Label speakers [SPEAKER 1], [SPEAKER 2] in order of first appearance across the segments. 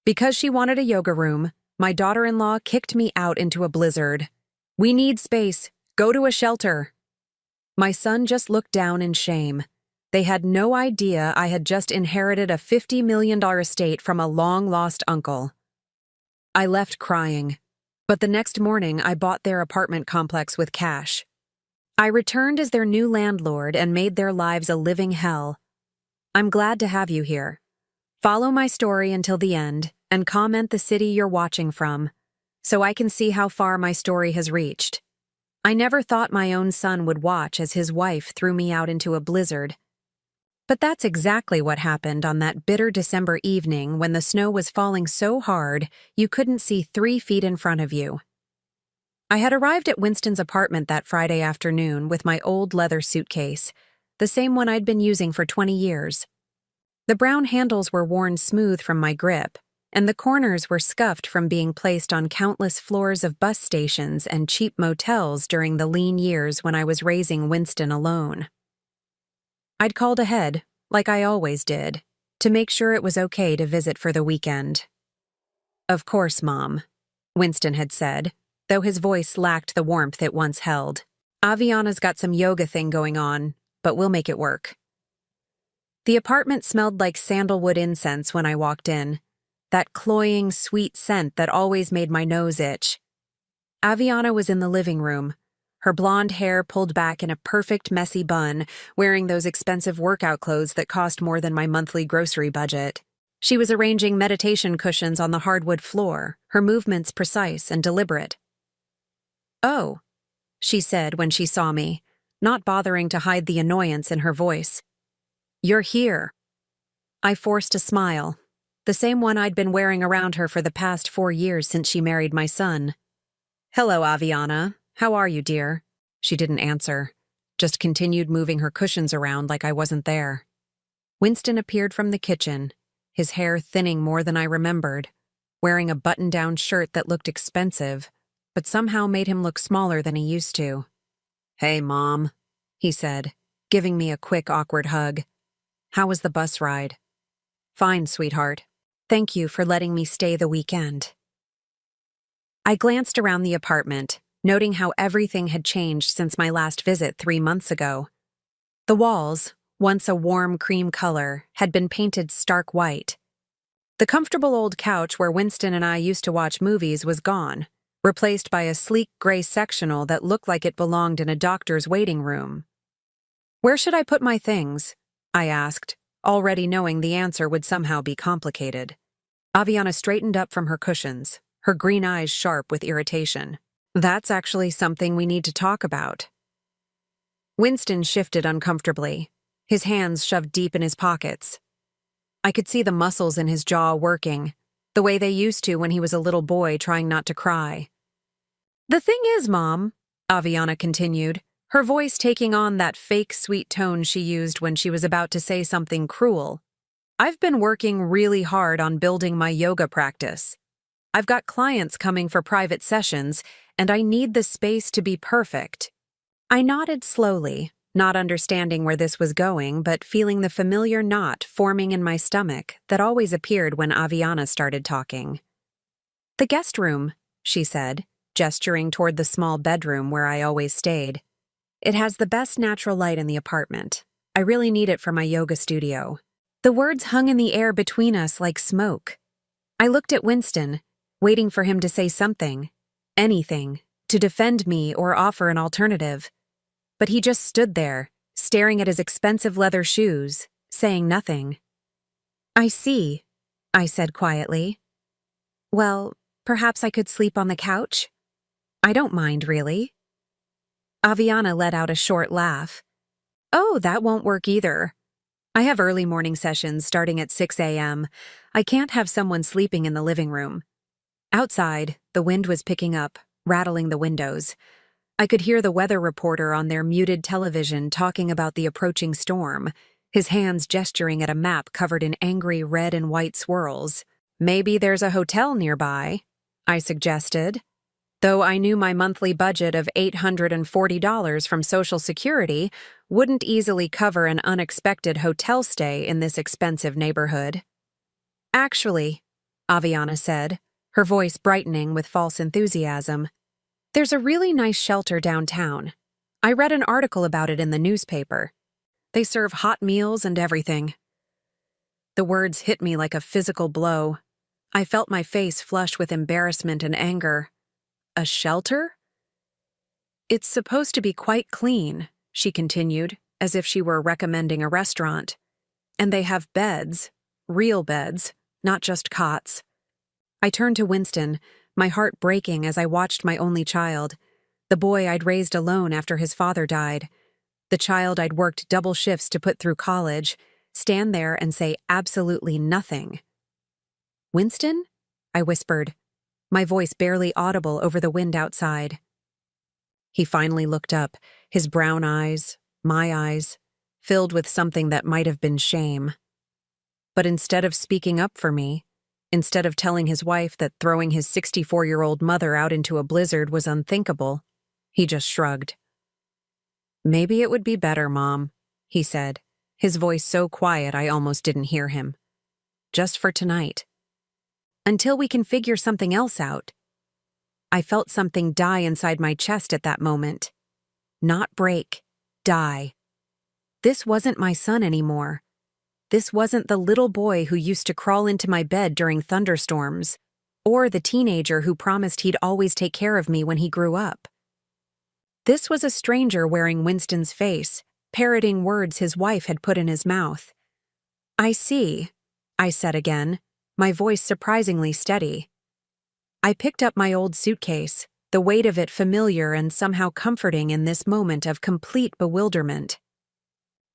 [SPEAKER 1] Because she wanted a yoga room, my daughter-in-law kicked me out into a blizzard. We need space. Go to a shelter. My son just looked down in shame. They had no idea I had just inherited a $50 million estate from a long-lost uncle. I left crying, but the next morning I bought their apartment complex with cash. I returned as their new landlord and made their lives a living hell. I'm glad to have you here. Follow my story until the end and comment the city you're watching from, so I can see how far my story has reached. I never thought my own son would watch as his wife threw me out into a blizzard. But that's exactly what happened on that bitter December evening when the snow was falling so hard you couldn't see 3 feet in front of you. I had arrived at Winston's apartment that Friday afternoon with my old leather suitcase, the same one I'd been using for 20 years. The brown handles were worn smooth from my grip, and the corners were scuffed from being placed on countless floors of bus stations and cheap motels during the lean years when I was raising Winston alone. I'd called ahead, like I always did, to make sure it was okay to visit for the weekend. "Of course, Mom," Winston had said, though his voice lacked the warmth it once held. "Aviana's got some yoga thing going on, but we'll make it work." The apartment smelled like sandalwood incense when I walked in, that cloying, sweet scent that always made my nose itch. Aviana was in the living room, her blonde hair pulled back in a perfect messy bun, wearing those expensive workout clothes that cost more than my monthly grocery budget. She was arranging meditation cushions on the hardwood floor, her movements precise and deliberate. "Oh," she said when she saw me, not bothering to hide the annoyance in her voice. "You're here." I forced a smile, the same one I'd been wearing around her for the past 4 years since she married my son. "Hello, Aviana. How are you, dear?" She didn't answer, just continued moving her cushions around like I wasn't there. Winston appeared from the kitchen, his hair thinning more than I remembered, wearing a button-down shirt that looked expensive, but somehow made him look smaller than he used to. "Hey, Mom," he said, giving me a quick, awkward hug. "How was the bus ride?" "Fine, sweetheart. Thank you for letting me stay the weekend." I glanced around the apartment, noting how everything had changed since my last visit 3 months ago. The walls, once a warm cream color, had been painted stark white. The comfortable old couch where Winston and I used to watch movies was gone, replaced by a sleek gray sectional that looked like it belonged in a doctor's waiting room. "Where should I put my things?" I asked, already knowing the answer would somehow be complicated. Aviana straightened up from her cushions, her green eyes sharp with irritation. "That's actually something we need to talk about." Winston shifted uncomfortably, his hands shoved deep in his pockets. I could see the muscles in his jaw working, the way they used to when he was a little boy trying not to cry. "The thing is, Mom," Aviana continued, her voice taking on that fake sweet tone she used when she was about to say something cruel, "I've been working really hard on building my yoga practice. I've got clients coming for private sessions, and I need the space to be perfect." I nodded slowly, not understanding where this was going, but feeling the familiar knot forming in my stomach that always appeared when Aviana started talking. "The guest room," she said, gesturing toward the small bedroom where I always stayed. "It has the best natural light in the apartment. I really need it for my yoga studio." The words hung in the air between us like smoke. I looked at Winston, waiting for him to say something, anything, to defend me or offer an alternative. But he just stood there, staring at his expensive leather shoes, saying nothing. "I see," I said quietly. "Well, perhaps I could sleep on the couch? I don't mind, really." Aviana let out a short laugh. "Oh, that won't work either. I have early morning sessions starting at 6 a.m. I can't have someone sleeping in the living room." Outside, the wind was picking up, rattling the windows. I could hear the weather reporter on their muted television talking about the approaching storm, his hands gesturing at a map covered in angry red and white swirls. "Maybe there's a hotel nearby," I suggested, though I knew my monthly budget of $840 from Social Security wouldn't easily cover an unexpected hotel stay in this expensive neighborhood. "Actually," Aviana said, her voice brightening with false enthusiasm. There's a really nice shelter downtown. I read an article about it in the newspaper. They serve hot meals and everything. The words hit me like a physical blow. I felt my face flush with embarrassment and anger. A shelter? It's supposed to be quite clean, she continued, as if she were recommending a restaurant. And they have beds, real beds, not just cots. I turned to Winston, my heart breaking as I watched my only child, the boy I'd raised alone after his father died, the child I'd worked double shifts to put through college, stand there and say absolutely nothing. Winston? I whispered, my voice barely audible over the wind outside. He finally looked up, his brown eyes, my eyes, filled with something that might have been shame. But instead of speaking up for me, instead of telling his wife that throwing his 64-year-old mother out into a blizzard was unthinkable, he just shrugged. Maybe it would be better, Mom, he said, his voice so quiet I almost didn't hear him. Just for tonight. Until we can figure something else out. I felt something die inside my chest at that moment. Not break, die. This wasn't my son anymore. This wasn't the little boy who used to crawl into my bed during thunderstorms, or the teenager who promised he'd always take care of me when he grew up. This was a stranger wearing Winston's face, parroting words his wife had put in his mouth. I see, I said again, my voice surprisingly steady. I picked up my old suitcase, the weight of it familiar and somehow comforting in this moment of complete bewilderment.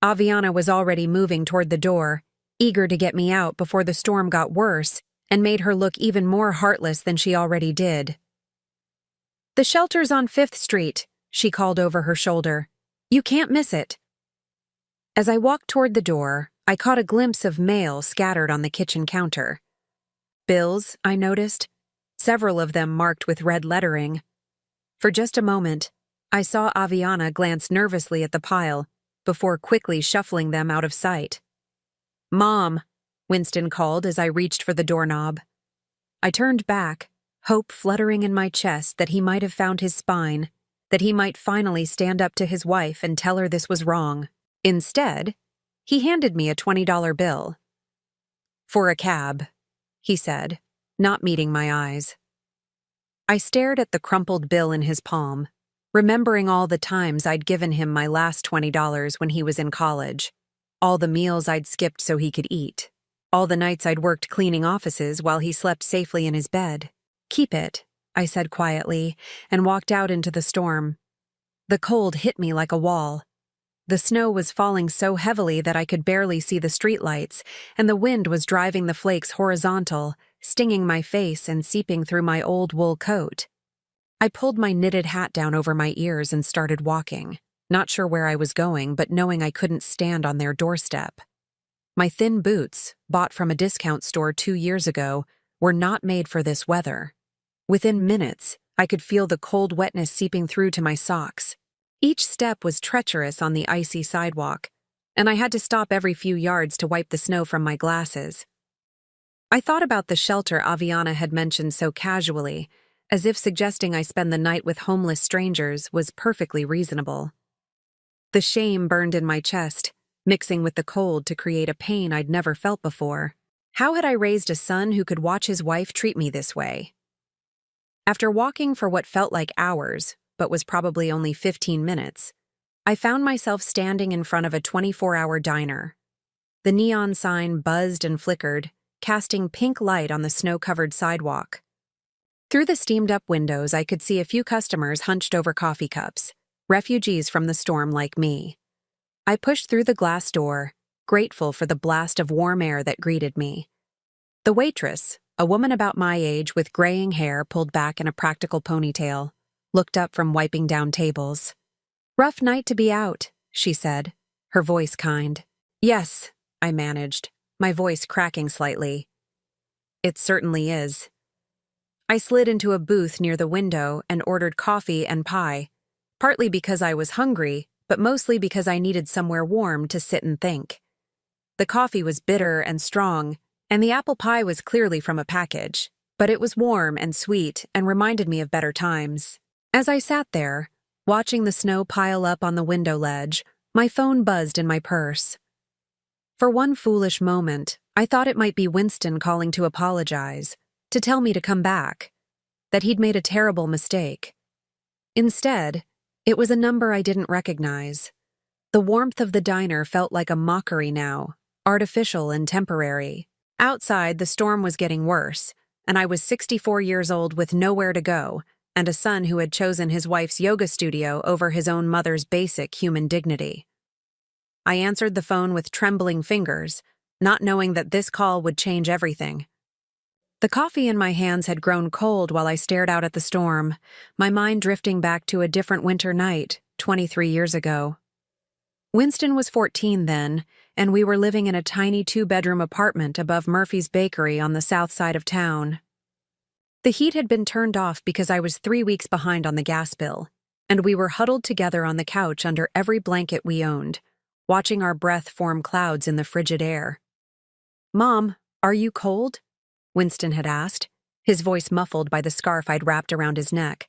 [SPEAKER 1] Aviana was already moving toward the door, eager to get me out before the storm got worse and made her look even more heartless than she already did. The shelter's on 5th Street, she called over her shoulder. You can't miss it. As I walked toward the door, I caught a glimpse of mail scattered on the kitchen counter. Bills, I noticed, several of them marked with red lettering. For just a moment, I saw Aviana glance nervously at the pile before quickly shuffling them out of sight. Mom, Winston called as I reached for the doorknob. I turned back, hope fluttering in my chest that he might have found his spine, that he might finally stand up to his wife and tell her this was wrong. Instead, he handed me a $20 bill. For a cab, he said, not meeting my eyes. I stared at the crumpled bill in his palm, remembering all the times I'd given him my last $20 when he was in college, all the meals I'd skipped so he could eat, all the nights I'd worked cleaning offices while he slept safely in his bed. Keep it, I said quietly, and walked out into the storm. The cold hit me like a wall. The snow was falling so heavily that I could barely see the streetlights, and the wind was driving the flakes horizontal, stinging my face and seeping through my old wool coat. I pulled my knitted hat down over my ears and started walking, not sure where I was going, but knowing I couldn't stand on their doorstep. My thin boots, bought from a discount store 2 years ago, were not made for this weather. Within minutes, I could feel the cold wetness seeping through to my socks. Each step was treacherous on the icy sidewalk, and I had to stop every few yards to wipe the snow from my glasses. I thought about the shelter Aviana had mentioned so casually, as if suggesting I spend the night with homeless strangers was perfectly reasonable. The shame burned in my chest, mixing with the cold to create a pain I'd never felt before. How had I raised a son who could watch his wife treat me this way? After walking for what felt like hours, but was probably only 15 minutes, I found myself standing in front of a 24-hour diner. The neon sign buzzed and flickered, casting pink light on the snow-covered sidewalk. Through the steamed-up windows, I could see a few customers hunched over coffee cups, refugees from the storm like me. I pushed through the glass door, grateful for the blast of warm air that greeted me. The waitress, a woman about my age with graying hair pulled back in a practical ponytail, looked up from wiping down tables. "Rough night to be out," she said, her voice kind. "Yes," I managed, my voice cracking slightly. "It certainly is." I slid into a booth near the window and ordered coffee and pie, partly because I was hungry, but mostly because I needed somewhere warm to sit and think. The coffee was bitter and strong, And the apple pie was clearly from a package, but it was warm and sweet and reminded me of better times. As I sat there, watching the snow pile up on the window ledge, my phone buzzed in my purse. For one foolish moment, I thought it might be Winston calling to apologize, to tell me to come back, that he'd made a terrible mistake. Instead, it was a number I didn't recognize. The warmth of the diner felt like a mockery now, artificial and temporary. Outside, the storm was getting worse, and I was 64 years old with nowhere to go, and a son who had chosen his wife's yoga studio over his own mother's basic human dignity. I answered the phone with trembling fingers, not knowing that this call would change everything. The coffee in my hands had grown cold while I stared out at the storm, my mind drifting back to a different winter night, 23 years ago. Winston was 14 then, and we were living in a tiny 2-bedroom apartment above Murphy's Bakery on the south side of town. The heat had been turned off because I was 3 weeks behind on the gas bill, and we were huddled together on the couch under every blanket we owned, watching our breath form clouds in the frigid air. "Mom, are you cold?" Winston had asked, his voice muffled by the scarf I'd wrapped around his neck.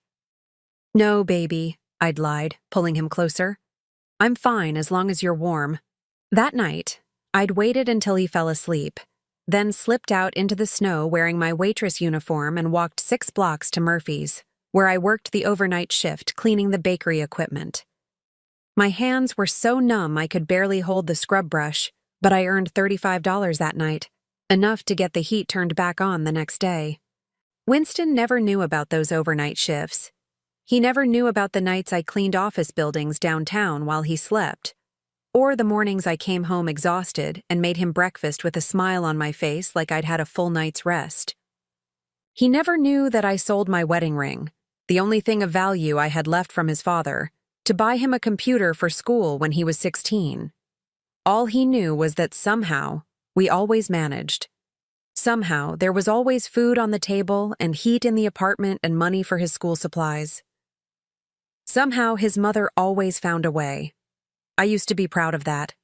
[SPEAKER 1] "No, baby," I'd lied, pulling him closer. "I'm fine as long as you're warm." That night, I'd waited until he fell asleep, then slipped out into the snow wearing my waitress uniform and walked 6 blocks to Murphy's, where I worked the overnight shift cleaning the bakery equipment. My hands were so numb I could barely hold the scrub brush, but I earned $35 that night, enough to get the heat turned back on the next day. Winston never knew about those overnight shifts. He never knew about the nights I cleaned office buildings downtown while he slept, or the mornings I came home exhausted and made him breakfast with a smile on my face like I'd had a full night's rest. He never knew that I sold my wedding ring, the only thing of value I had left from his father, to buy him a computer for school when he was 16. All he knew was that somehow, we always managed. Somehow, there was always food on the table and heat in the apartment and money for his school supplies. Somehow, his mother always found a way. I used to be proud of that.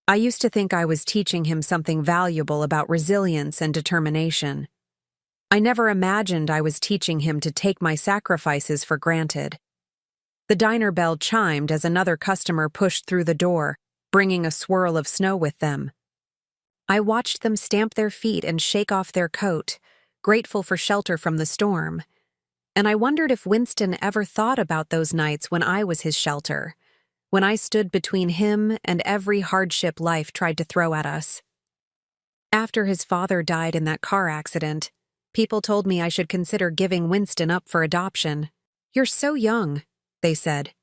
[SPEAKER 1] I used to think I was teaching him something valuable about resilience and determination. I never imagined I was teaching him to take my sacrifices for granted. The diner bell chimed as another customer pushed through the door, bringing a swirl of snow with them. I watched them stamp their feet and shake off their coat, grateful for shelter from the storm. And I wondered if Winston ever thought about those nights when I was his shelter, when I stood between him and every hardship life tried to throw at us. After his father died in that car accident, people told me I should consider giving Winston up for adoption. "You're so young," they said.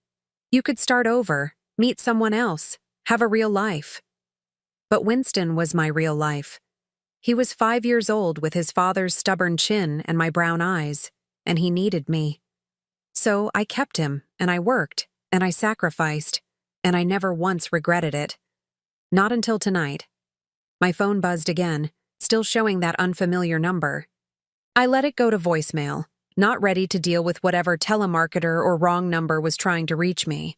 [SPEAKER 1] "You could start over, meet someone else, have a real life." But Winston was my real life. He was 5 years old with his father's stubborn chin and my brown eyes, and he needed me. So I kept him, and I worked, and I sacrificed, and I never once regretted it. Not until tonight. My phone buzzed again, still showing that unfamiliar number. I let it go to voicemail, not ready to deal with whatever telemarketer or wrong number was trying to reach me.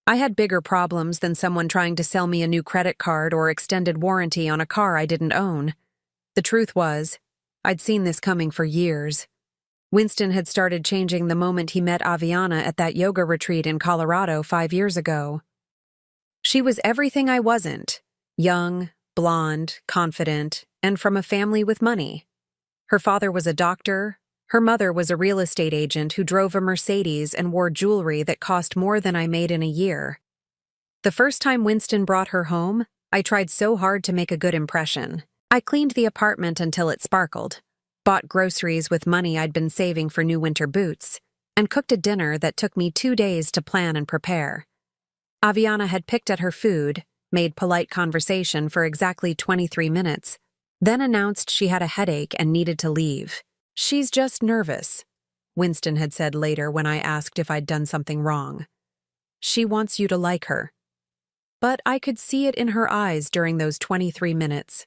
[SPEAKER 1] I had bigger problems than someone trying to sell me a new credit card or extended warranty on a car I didn't own. The truth was, I'd seen this coming for years. Winston had started changing the moment he met Aviana at that yoga retreat in Colorado 5 years ago. She was everything I wasn't: young, blonde, confident, and from a family with money. Her father was a doctor. Her mother was a real estate agent who drove a Mercedes and wore jewelry that cost more than I made in a year. The first time Winston brought her home, I tried so hard to make a good impression. I cleaned the apartment until it sparkled, bought groceries with money I'd been saving for new winter boots, and cooked a dinner that took me 2 days to plan and prepare. Aviana had picked at her food, made polite conversation for exactly 23 minutes, then announced she had a headache and needed to leave. "She's just nervous," Winston had said later when I asked if I'd done something wrong. "She wants you to like her." But I could see it in her eyes during those 23 minutes.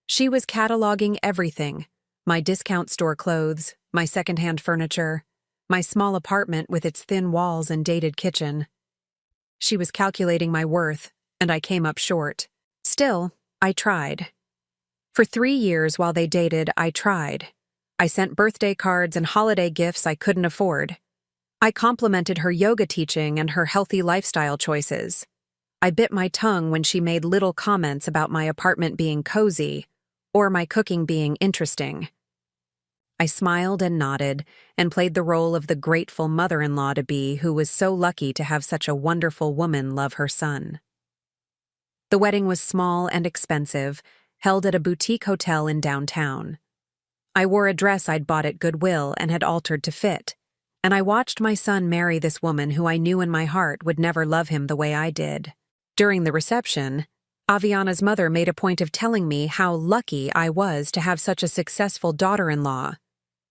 [SPEAKER 1] She was cataloging everything: my discount store clothes, my secondhand furniture, my small apartment with its thin walls and dated kitchen. She was calculating my worth, and I came up short. Still, I tried. For 3 years while they dated, I tried. I sent birthday cards and holiday gifts I couldn't afford. I complimented her yoga teaching and her healthy lifestyle choices. I bit my tongue when she made little comments about my apartment being cozy or my cooking being interesting. I smiled and nodded and played the role of the grateful mother-in-law-to-be who was so lucky to have such a wonderful woman love her son. The wedding was small and expensive, held at a boutique hotel in downtown. I wore a dress I'd bought at Goodwill and had altered to fit, and I watched my son marry this woman who I knew in my heart would never love him the way I did. During the reception, Aviana's mother made a point of telling me how lucky I was to have such a successful daughter-in-law,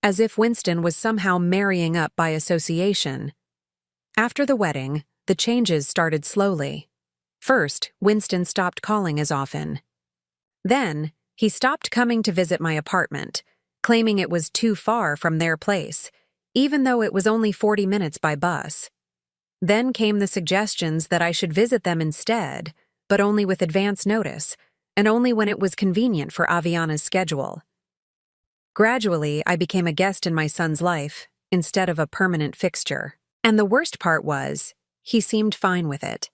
[SPEAKER 1] as if Winston was somehow marrying up by association. After the wedding, the changes started slowly. First, Winston stopped calling as often. Then, he stopped coming to visit my apartment, claiming it was too far from their place, even though it was only 40 minutes by bus. Then came the suggestions that I should visit them instead, but only with advance notice, and only when it was convenient for Aviana's schedule. Gradually, I became a guest in my son's life, instead of a permanent fixture. And the worst part was, he seemed fine with it.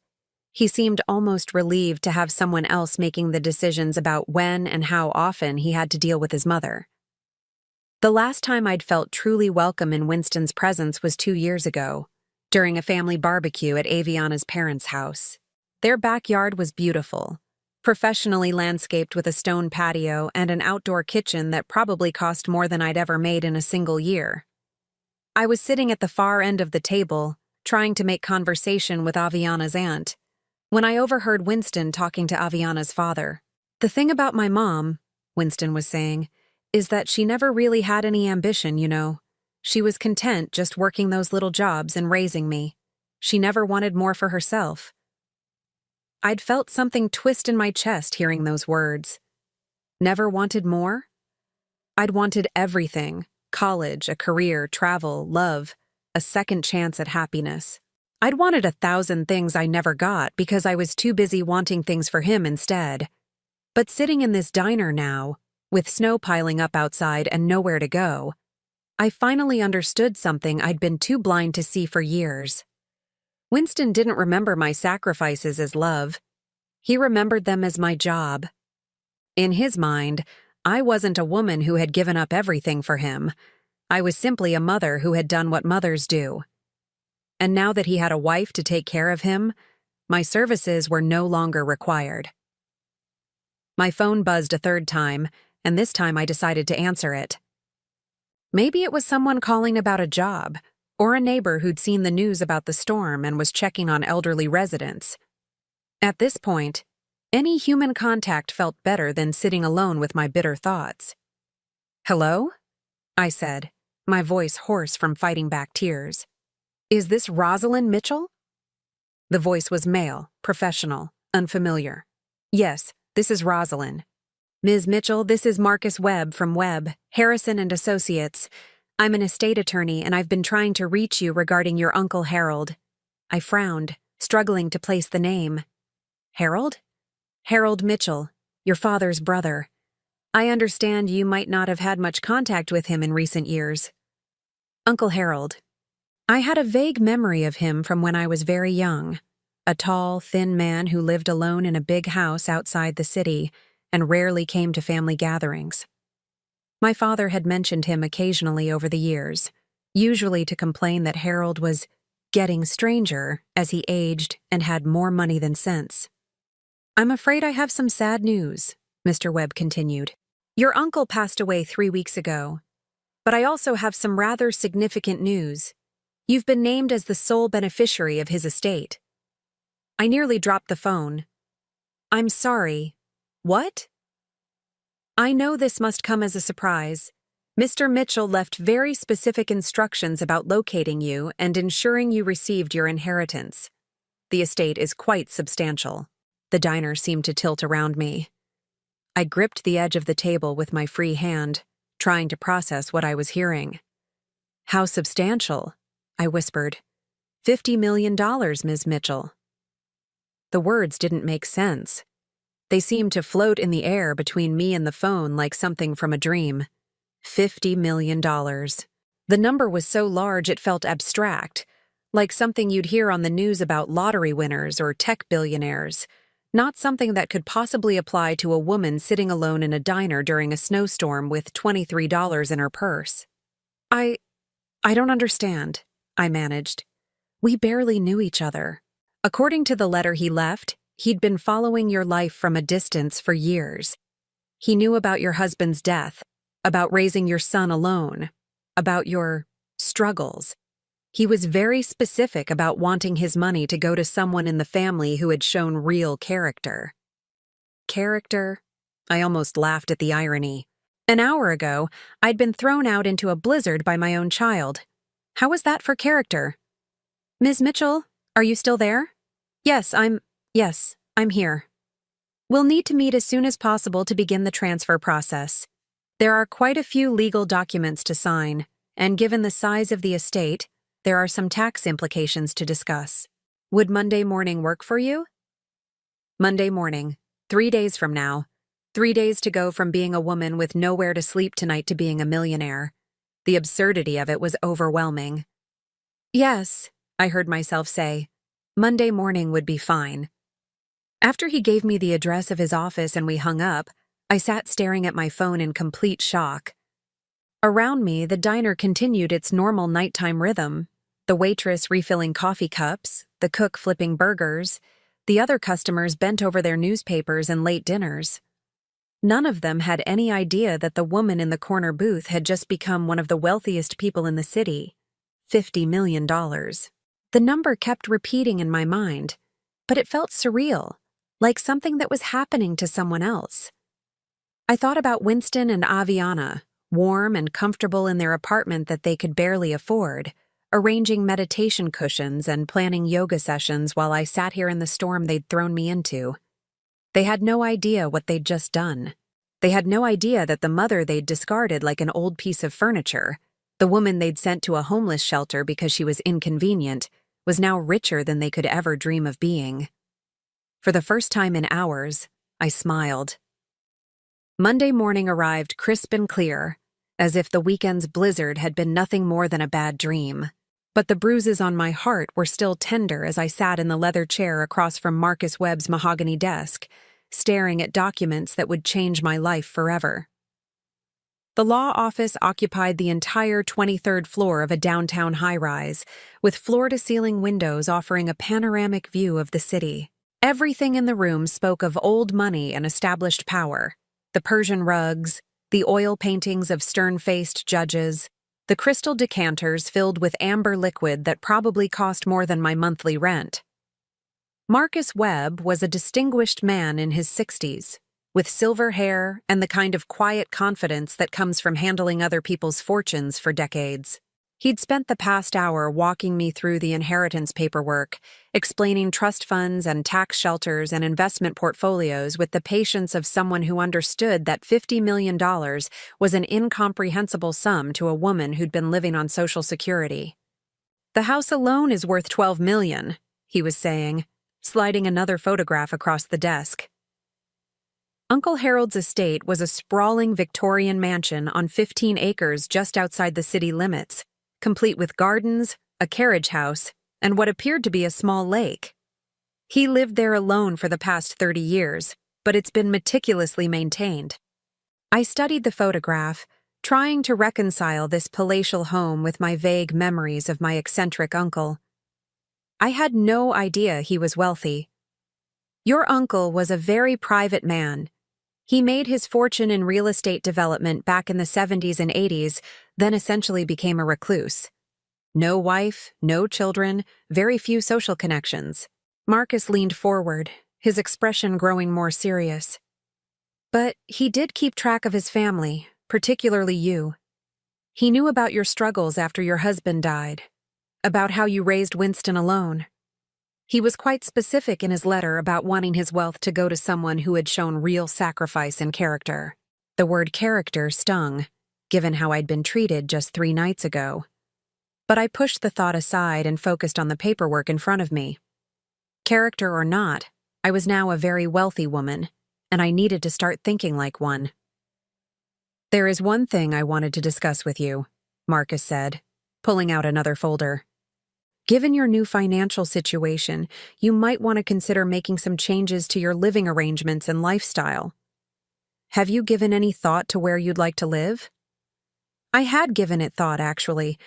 [SPEAKER 1] He seemed almost relieved to have someone else making the decisions about when and how often he had to deal with his mother. The last time I'd felt truly welcome in Winston's presence was 2 years ago, during a family barbecue at Aviana's parents' house. Their backyard was beautiful, professionally landscaped with a stone patio and an outdoor kitchen that probably cost more than I'd ever made in a single year. I was sitting at the far end of the table, trying to make conversation with Aviana's aunt, when I overheard Winston talking to Aviana's father. "The thing about my mom," Winston was saying, "is that she never really had any ambition, you know. She was content just working those little jobs and raising me. She never wanted more for herself." I'd felt something twist in my chest hearing those words. Never wanted more? I'd wanted everything: college, a career, travel, love, a second chance at happiness. I'd wanted 1,000 things I never got because I was too busy wanting things for him instead. But sitting in this diner now, with snow piling up outside and nowhere to go, I finally understood something I'd been too blind to see for years. Winston didn't remember my sacrifices as love. He remembered them as my job. In his mind, I wasn't a woman who had given up everything for him. I was simply a mother who had done what mothers do. And now that he had a wife to take care of him, my services were no longer required. My phone buzzed a third time, and this time I decided to answer it. Maybe it was someone calling about a job, or a neighbor who'd seen the news about the storm and was checking on elderly residents. At this point, any human contact felt better than sitting alone with my bitter thoughts. "Hello?" I said, my voice hoarse from fighting back tears. "Is this Rosalind Mitchell?" The voice was male, professional, unfamiliar. "Yes, this is Rosalind." "Ms. Mitchell, this is Marcus Webb from Webb, Harrison and Associates. I'm an estate attorney and I've been trying to reach you regarding your Uncle Harold." I frowned, struggling to place the name. "Harold?" "Harold Mitchell, your father's brother. I understand you might not have had much contact with him in recent years." Uncle Harold. I had a vague memory of him from when I was very young. A tall, thin man who lived alone in a big house outside the city and rarely came to family gatherings. My father had mentioned him occasionally over the years, usually to complain that Harold was getting stranger as he aged and had more money than sense. "I'm afraid I have some sad news," Mr. Webb continued. "Your uncle passed away 3 weeks ago. But I also have some rather significant news. You've been named as the sole beneficiary of his estate." I nearly dropped the phone. "I'm sorry. What?" "I know this must come as a surprise. Mr. Mitchell left very specific instructions about locating you and ensuring you received your inheritance. The estate is quite substantial." The diner seemed to tilt around me. I gripped the edge of the table with my free hand, trying to process what I was hearing. "How substantial?" I whispered. $50 million, Ms. Mitchell." The words didn't make sense. They seemed to float in the air between me and the phone like something from a dream. $50 million. The number was so large it felt abstract, like something you'd hear on the news about lottery winners or tech billionaires, not something that could possibly apply to a woman sitting alone in a diner during a snowstorm with $23 in her purse. I don't understand, I managed. We barely knew each other. According to the letter he left, he'd been following your life from a distance for years. He knew about your husband's death, about raising your son alone, about your struggles. He was very specific about wanting his money to go to someone in the family who had shown real character. Character? I almost laughed at the irony. An hour ago, I'd been thrown out into a blizzard by my own child. How was that for character? Ms. Mitchell, are you still there? Yes, I'm here. We'll need to meet as soon as possible to begin the transfer process. There are quite a few legal documents to sign, and given the size of the estate, there are some tax implications to discuss. Would Monday morning work for you? Monday morning, 3 days from now. 3 days to go from being a woman with nowhere to sleep tonight to being a millionaire. The absurdity of it was overwhelming. Yes, I heard myself say. Monday morning would be fine. After he gave me the address of his office and we hung up, I sat staring at my phone in complete shock. Around me, the diner continued its normal nighttime rhythm. The waitress refilling coffee cups, the cook flipping burgers, the other customers bent over their newspapers and late dinners. None of them had any idea that the woman in the corner booth had just become one of the wealthiest people in the city. $50 million. The number kept repeating in my mind, but it felt surreal, like something that was happening to someone else. I thought about Winston and Aviana, warm and comfortable in their apartment that they could barely afford, arranging meditation cushions and planning yoga sessions while I sat here in the storm they'd thrown me into. They had no idea what they'd just done. They had no idea that the mother they'd discarded like an old piece of furniture, the woman they'd sent to a homeless shelter because she was inconvenient, was now richer than they could ever dream of being. For the first time in hours, I smiled. Monday morning arrived crisp and clear, as if the weekend's blizzard had been nothing more than a bad dream. But the bruises on my heart were still tender as I sat in the leather chair across from Marcus Webb's mahogany desk, staring at documents that would change my life forever. The law office occupied the entire 23rd floor of a downtown high-rise, with floor-to-ceiling windows offering a panoramic view of the city. Everything in the room spoke of old money and established power. The Persian rugs, the oil paintings of stern-faced judges, the crystal decanters filled with amber liquid that probably cost more than my monthly rent. Marcus Webb was a distinguished man in his 60s, with silver hair and the kind of quiet confidence that comes from handling other people's fortunes for decades. He'd spent the past hour walking me through the inheritance paperwork, explaining trust funds and tax shelters and investment portfolios with the patience of someone who understood that $50 million was an incomprehensible sum to a woman who'd been living on Social Security. "The house alone is worth $12 million, he was saying, sliding another photograph across the desk. Uncle Harold's estate was a sprawling Victorian mansion on 15 acres just outside the city limits, complete with gardens, a carriage house, and what appeared to be a small lake. He lived there alone for the past 30 years, but it's been meticulously maintained. I studied the photograph, trying to reconcile this palatial home with my vague memories of my eccentric uncle. I had no idea he was wealthy. Your uncle was a very private man. He made his fortune in real estate development back in the 70s and 80s, then essentially became a recluse. No wife, no children, very few social connections. Marcus leaned forward, his expression growing more serious. But he did keep track of his family, particularly you. He knew about your struggles after your husband died, about how you raised Winston alone. He was quite specific in his letter about wanting his wealth to go to someone who had shown real sacrifice and character. The word character stung, given how I'd been treated just 3 nights ago. But I pushed the thought aside and focused on the paperwork in front of me. Character or not, I was now a very wealthy woman, and I needed to start thinking like one. "There is one thing I wanted to discuss with you," Marcus said, pulling out another folder. "Given your new financial situation, you might want to consider making some changes to your living arrangements and lifestyle. Have you given any thought to where you'd like to live?" I had given it thought, actually.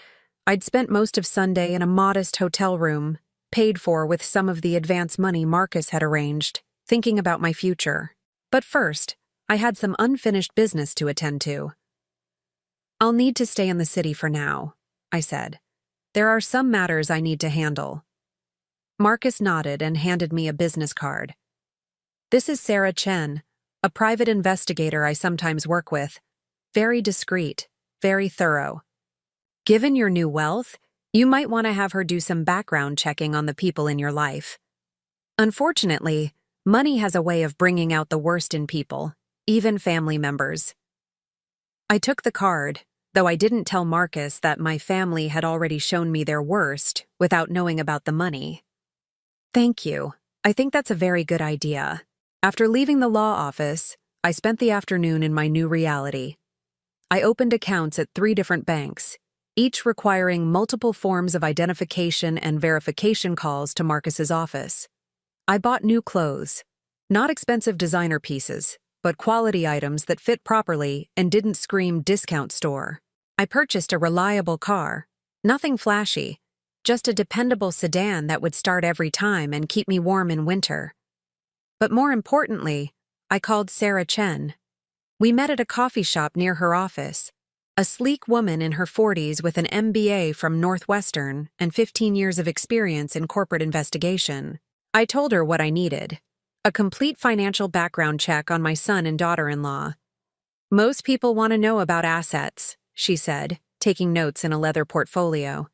[SPEAKER 1] I'd spent most of Sunday in a modest hotel room, paid for with some of the advance money Marcus had arranged, thinking about my future. But first, I had some unfinished business to attend to. "I'll need to stay in the city for now," I said. "There are some matters I need to handle." Marcus nodded and handed me a business card. "This is Sarah Chen, a private investigator I sometimes work with. Very discreet, very thorough. Given your new wealth, you might want to have her do some background checking on the people in your life. Unfortunately, money has a way of bringing out the worst in people, even family members." I took the card, though I didn't tell Marcus that my family had already shown me their worst without knowing about the money. "Thank you. I think that's a very good idea." After leaving the law office, I spent the afternoon in my new reality. I opened accounts at 3 different banks, each requiring multiple forms of identification and verification calls to Marcus's office. I bought new clothes, not expensive designer pieces, but quality items that fit properly and didn't scream discount store. I purchased a reliable car, nothing flashy, just a dependable sedan that would start every time and keep me warm in winter. But more importantly, I called Sarah Chen. We met at a coffee shop near her office, a sleek woman in her 40s with an MBA from Northwestern and 15 years of experience in corporate investigation. I told her what I needed: a complete financial background check on my son and daughter-in-law. "Most people want to know about assets," she said, taking notes in a leather portfolio.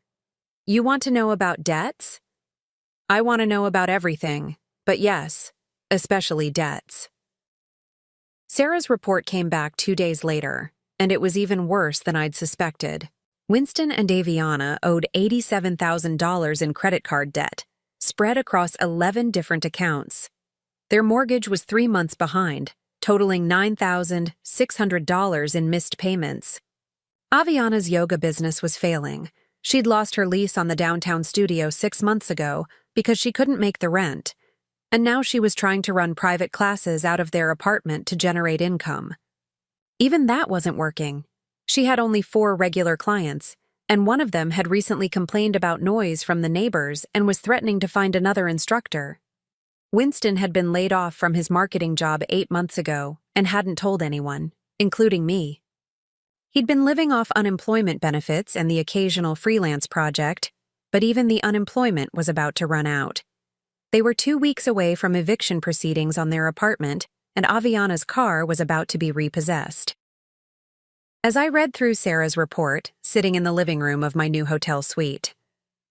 [SPEAKER 1] "You want to know about debts?" "I want to know about everything, but yes, especially debts." Sarah's report came back 2 days later, and it was even worse than I'd suspected. Winston and Aviana owed $87,000 in credit card debt, spread across 11 different accounts. Their mortgage was 3 months behind, totaling $9,600 in missed payments. Aviana's yoga business was failing. She'd lost her lease on the downtown studio 6 months ago because she couldn't make the rent, and now she was trying to run private classes out of their apartment to generate income. Even that wasn't working. She had only 4 regular clients, and one of them had recently complained about noise from the neighbors and was threatening to find another instructor. Winston had been laid off from his marketing job 8 months ago and hadn't told anyone, including me. He'd been living off unemployment benefits and the occasional freelance project, but even the unemployment was about to run out. They were 2 weeks away from eviction proceedings on their apartment, and Aviana's car was about to be repossessed. As I read through Sarah's report, sitting in the living room of my new hotel suite,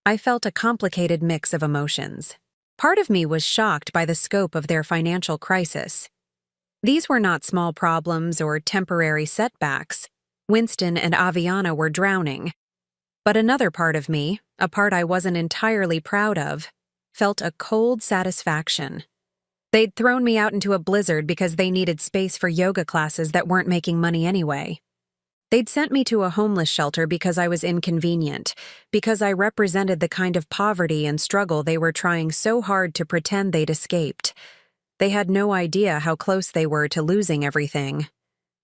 [SPEAKER 1] I felt a complicated mix of emotions. Part of me was shocked by the scope of their financial crisis. These were not small problems or temporary setbacks. Winston and Aviana were drowning. But another part of me, a part I wasn't entirely proud of, felt a cold satisfaction. They'd thrown me out into a blizzard because they needed space for yoga classes that weren't making money anyway. They'd sent me to a homeless shelter because I was inconvenient, because I represented the kind of poverty and struggle they were trying so hard to pretend they'd escaped. They had no idea how close they were to losing everything.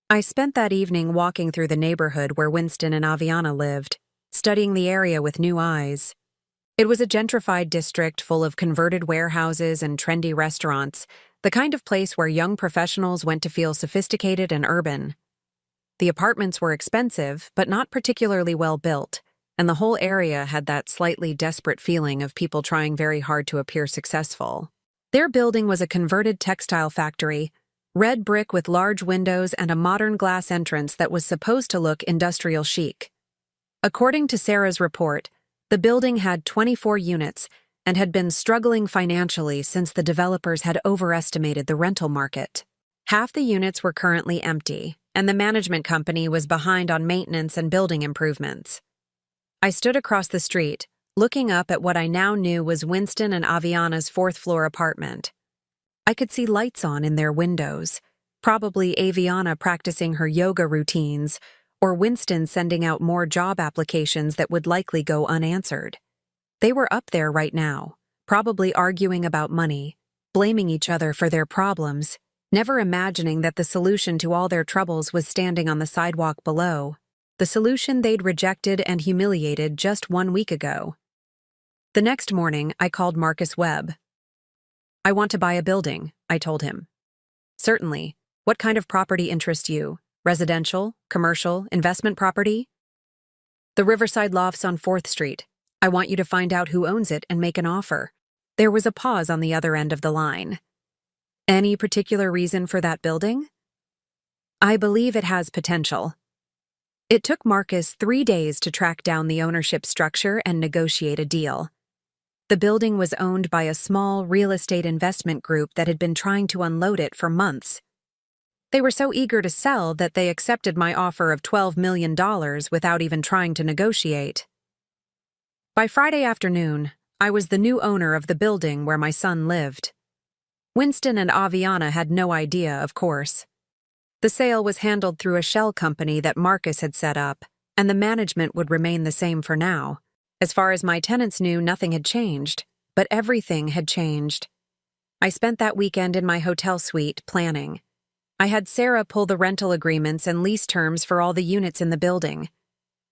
[SPEAKER 1] I spent that evening walking through the neighborhood where Winston and Aviana lived, studying the area with new eyes. It was a gentrified district full of converted warehouses and trendy restaurants, the kind of place where young professionals went to feel sophisticated and urban. The apartments were expensive, but not particularly well built, and the whole area had that slightly desperate feeling of people trying very hard to appear successful. Their building was a converted textile factory, red brick with large windows and a modern glass entrance that was supposed to look industrial chic. According to Sarah's report, the building had 24 units and had been struggling financially since the developers had overestimated the rental market. Half the units were currently empty, and the management company was behind on maintenance and building improvements. I stood across the street, looking up at what I now knew was Winston and Aviana's 4th-floor apartment. I could see lights on in their windows, Probably Aviana practicing her yoga routines, or Winston sending out more job applications that would likely go unanswered. They were up there right now, probably arguing about money, blaming each other for their problems, never imagining that the solution to all their troubles was standing on the sidewalk below, the solution they'd rejected and humiliated just 1 week ago. The next morning, I called Marcus Webb. "I want to buy a building," I told him. "Certainly. What kind of property interests you? Residential, commercial, investment property?" "The Riverside Lofts on 4th Street. I want you to find out who owns it and make an offer." There was a pause on the other end of the line. "Any particular reason for that building?" "I believe it has potential." It took Marcus 3 days to track down the ownership structure and negotiate a deal. The building was owned by a small real estate investment group that had been trying to unload it for months. They were so eager to sell that they accepted my offer of $12 million without even trying to negotiate. By Friday afternoon, I was the new owner of the building where my son lived. Winston and Aviana had no idea, of course. The sale was handled through a shell company that Marcus had set up, and the management would remain the same for now. As far as my tenants knew, nothing had changed, but everything had changed. I spent that weekend in my hotel suite planning. I had Sarah pull the rental agreements and lease terms for all the units in the building.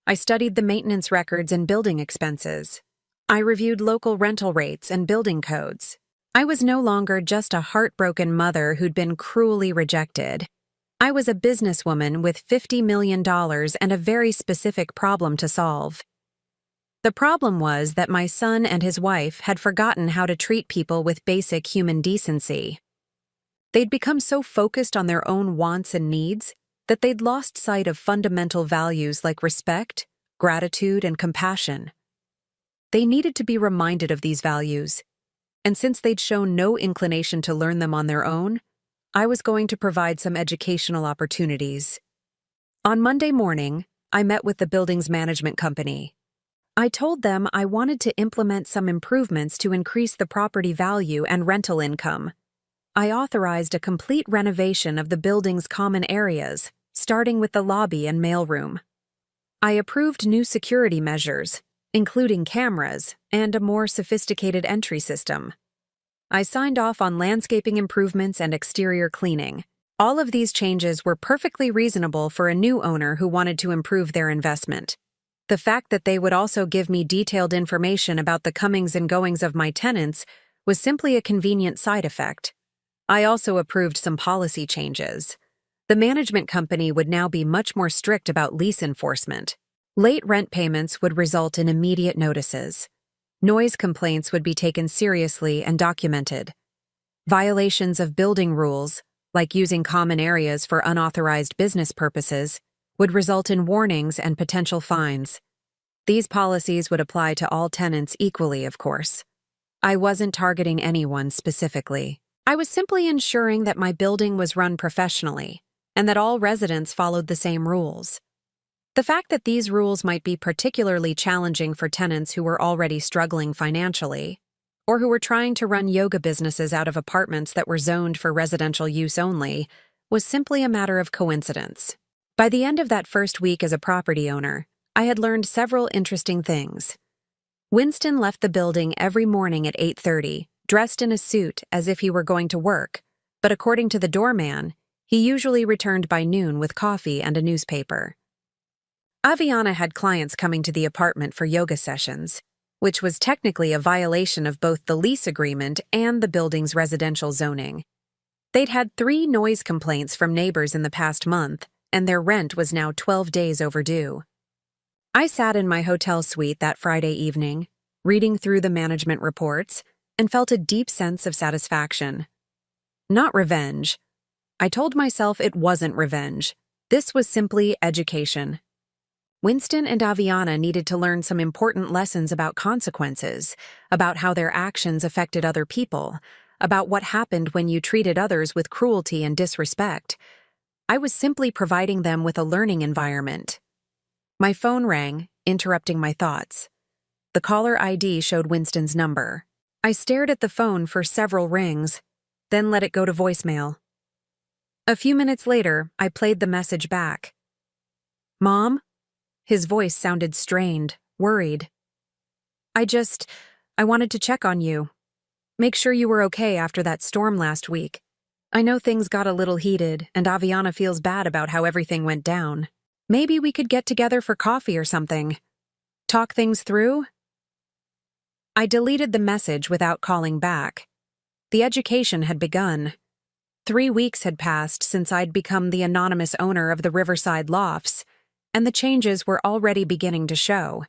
[SPEAKER 1] I studied the maintenance records and building expenses. I reviewed local rental rates and building codes. I was no longer just a heartbroken mother who'd been cruelly rejected. I was a businesswoman with $50 million and a very specific problem to solve. The problem was that my son and his wife had forgotten how to treat people with basic human decency. They'd become so focused on their own wants and needs that they'd lost sight of fundamental values like respect, gratitude, and compassion. They needed to be reminded of these values, and since they'd shown no inclination to learn them on their own, I was going to provide some educational opportunities. On Monday morning, I met with the building's management company. I told them I wanted to implement some improvements to increase the property value and rental income. I authorized a complete renovation of the building's common areas, starting with the lobby and mailroom. I approved new security measures, including cameras and a more sophisticated entry system. I signed off on landscaping improvements and exterior cleaning. All of these changes were perfectly reasonable for a new owner who wanted to improve their investment. The fact that they would also give me detailed information about the comings and goings of my tenants was simply a convenient side effect. I also approved some policy changes. The management company would now be much more strict about lease enforcement. Late rent payments would result in immediate notices. Noise complaints would be taken seriously and documented. Violations of building rules, like using common areas for unauthorized business purposes, would result in warnings and potential fines. These policies would apply to all tenants equally, of course. I wasn't targeting anyone specifically. I was simply ensuring that my building was run professionally, and that all residents followed the same rules. The fact that these rules might be particularly challenging for tenants who were already struggling financially, or who were trying to run yoga businesses out of apartments that were zoned for residential use only, was simply a matter of coincidence. By the end of that first week as a property owner, I had learned several interesting things. Winston left the building every morning at 8:30, dressed in a suit as if he were going to work, but according to the doorman, he usually returned by noon with coffee and a newspaper. Aviana had clients coming to the apartment for yoga sessions, which was technically a violation of both the lease agreement and the building's residential zoning. They'd had 3 noise complaints from neighbors in the past month, and their rent was now 12 days overdue. I sat in my hotel suite that Friday evening, reading through the management reports, and felt a deep sense of satisfaction. Not revenge. I told myself it wasn't revenge. This was simply education. Winston and Aviana needed to learn some important lessons about consequences, about how their actions affected other people, about what happened when you treated others with cruelty and disrespect. I was simply providing them with a learning environment. My phone rang, interrupting my thoughts. The caller ID showed Winston's number. I stared at the phone for several rings, then let it go to voicemail. A few minutes later, I played the message back. "Mom?" His voice sounded strained, worried. I wanted to check on you. Make sure you were okay after that storm last week. I know things got a little heated, and Aviana feels bad about how everything went down. Maybe we could get together for coffee or something. Talk things through?" I deleted the message without calling back. The education had begun. 3 weeks had passed since I'd become the anonymous owner of the Riverside Lofts, and the changes were already beginning to show.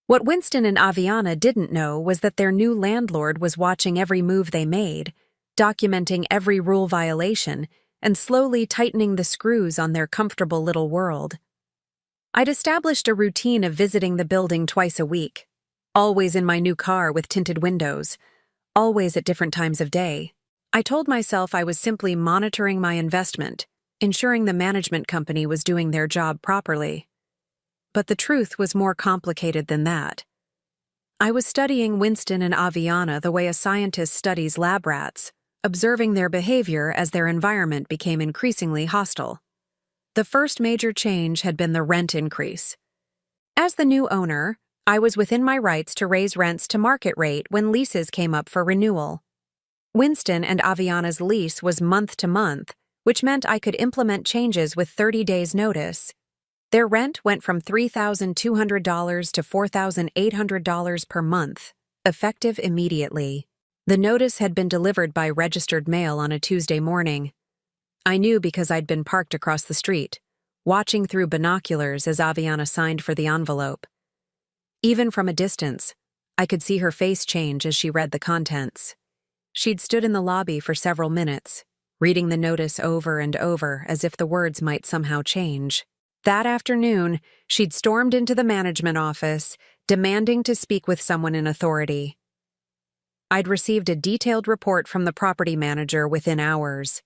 [SPEAKER 1] What Winston and Aviana didn't know was that their new landlord was watching every move they made, documenting every rule violation, and slowly tightening the screws on their comfortable little world. I'd established a routine of visiting the building twice a week, always in my new car with tinted windows, always at different times of day. I told myself I was simply monitoring my investment, ensuring the management company was doing their job properly. But the truth was more complicated than that. I was studying Winston and Aviana the way a scientist studies lab rats, observing their behavior as their environment became increasingly hostile. The first major change had been the rent increase. As the new owner, I was within my rights to raise rents to market rate when leases came up for renewal. Winston and Aviana's lease was month to month, which meant I could implement changes with 30 days' notice. Their rent went from $3,200 to $4,800 per month, effective immediately. The notice had been delivered by registered mail on a Tuesday morning. I knew because I'd been parked across the street, watching through binoculars as Aviana signed for the envelope. Even from a distance, I could see her face change as she read the contents. She'd stood in the lobby for several minutes, reading the notice over and over as if the words might somehow change. That afternoon, she'd stormed into the management office, demanding to speak with someone in authority. I'd received a detailed report from the property manager within hours.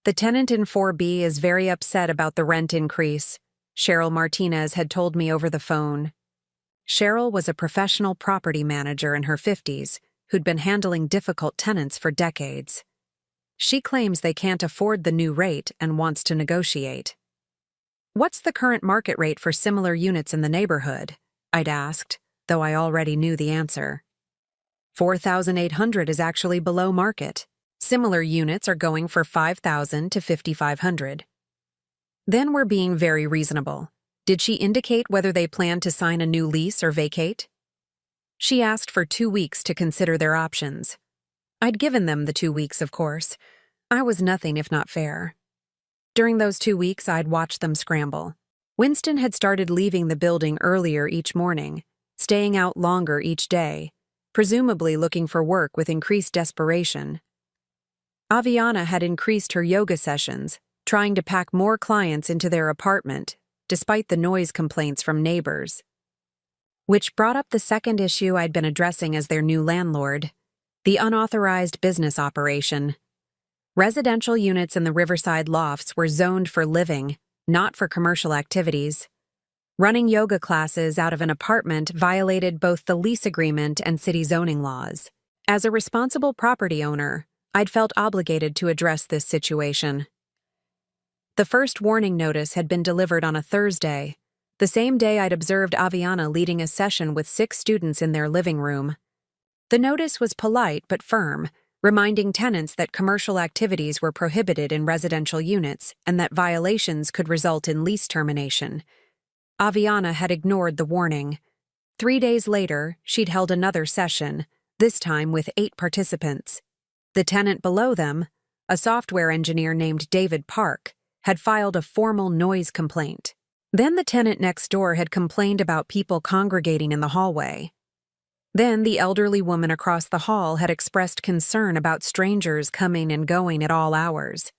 [SPEAKER 1] "The tenant in 4B is very upset about the rent increase," Cheryl Martinez had told me over the phone. Cheryl was a professional property manager in her 50s who'd been handling difficult tenants for decades. She claims they can't afford the new rate and wants to negotiate. "What's the current market rate for similar units in the neighborhood?" I'd asked, though I already knew the answer. $4,800 is actually below market. Similar units are going for $5,000 to $5,500. Then we're being very reasonable. Did she indicate whether they plan to sign a new lease or vacate? She asked for 2 weeks to consider their options. I'd given them the 2 weeks, of course. I was nothing if not fair. During those 2 weeks, I'd watched them scramble. Winston had started leaving the building earlier each morning, staying out longer each day, presumably looking for work with increased desperation. Aviana had increased her yoga sessions, trying to pack more clients into their apartment, despite the noise complaints from neighbors. Which brought up the second issue I'd been addressing as their new landlord, the unauthorized business operation. Residential units in the Riverside Lofts were zoned for living, not for commercial activities. Running yoga classes out of an apartment violated both the lease agreement and city zoning laws. As a responsible property owner, I'd felt obligated to address this situation. The first warning notice had been delivered on a Thursday, the same day I'd observed Aviana leading a session with 6 students in their living room. The notice was polite but firm, reminding tenants that commercial activities were prohibited in residential units and that violations could result in lease termination. Aviana had ignored the warning. 3 days later, she'd held another session, this time with 8 participants. The tenant below them, a software engineer named David Park, had filed a formal noise complaint. Then the tenant next door had complained about people congregating in the hallway. Then the elderly woman across the hall had expressed concern about strangers coming and going at all hours.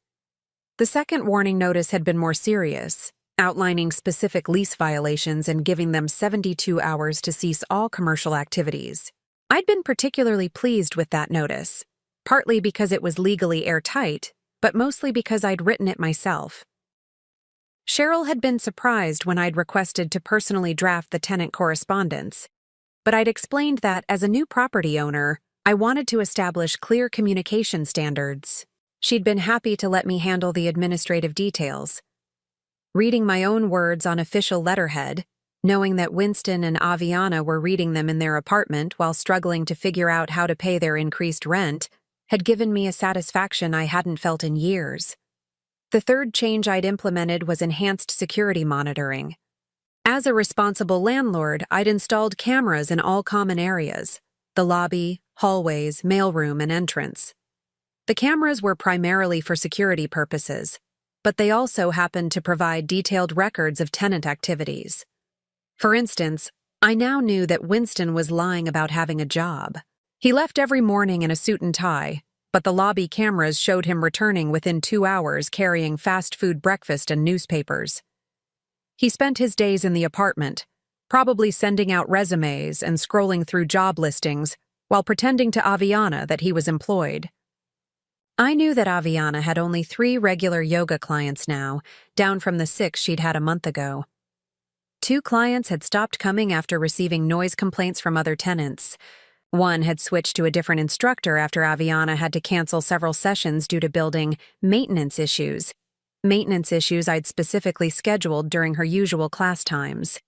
[SPEAKER 1] The second warning notice had been more serious, outlining specific lease violations and giving them 72 hours to cease all commercial activities. I'd been particularly pleased with that notice, partly because it was legally airtight, but mostly because I'd written it myself. Cheryl had been surprised when I'd requested to personally draft the tenant correspondence, but I'd explained that as a new property owner, I wanted to establish clear communication standards. She'd been happy to let me handle the administrative details. Reading my own words on official letterhead, knowing that Winston and Aviana were reading them in their apartment while struggling to figure out how to pay their increased rent, had given me a satisfaction I hadn't felt in years. The third change I'd implemented was enhanced security monitoring. As a responsible landlord, I'd installed cameras in all common areas: the lobby, hallways, mailroom, and entrance. The cameras were primarily for security purposes, but they also happened to provide detailed records of tenant activities. For instance, I now knew that Winston was lying about having a job. He left every morning in a suit and tie, but the lobby cameras showed him returning within 2 hours carrying fast food breakfast and newspapers. He spent his days in the apartment, probably sending out resumes and scrolling through job listings while pretending to Aviana that he was employed. I knew that Aviana had only 3 regular yoga clients now, down from the 6 she'd had a month ago. 2 clients had stopped coming after receiving noise complaints from other tenants. One had switched to a different instructor after Aviana had to cancel several sessions due to building maintenance issues. Maintenance issues I'd specifically scheduled during her usual class times.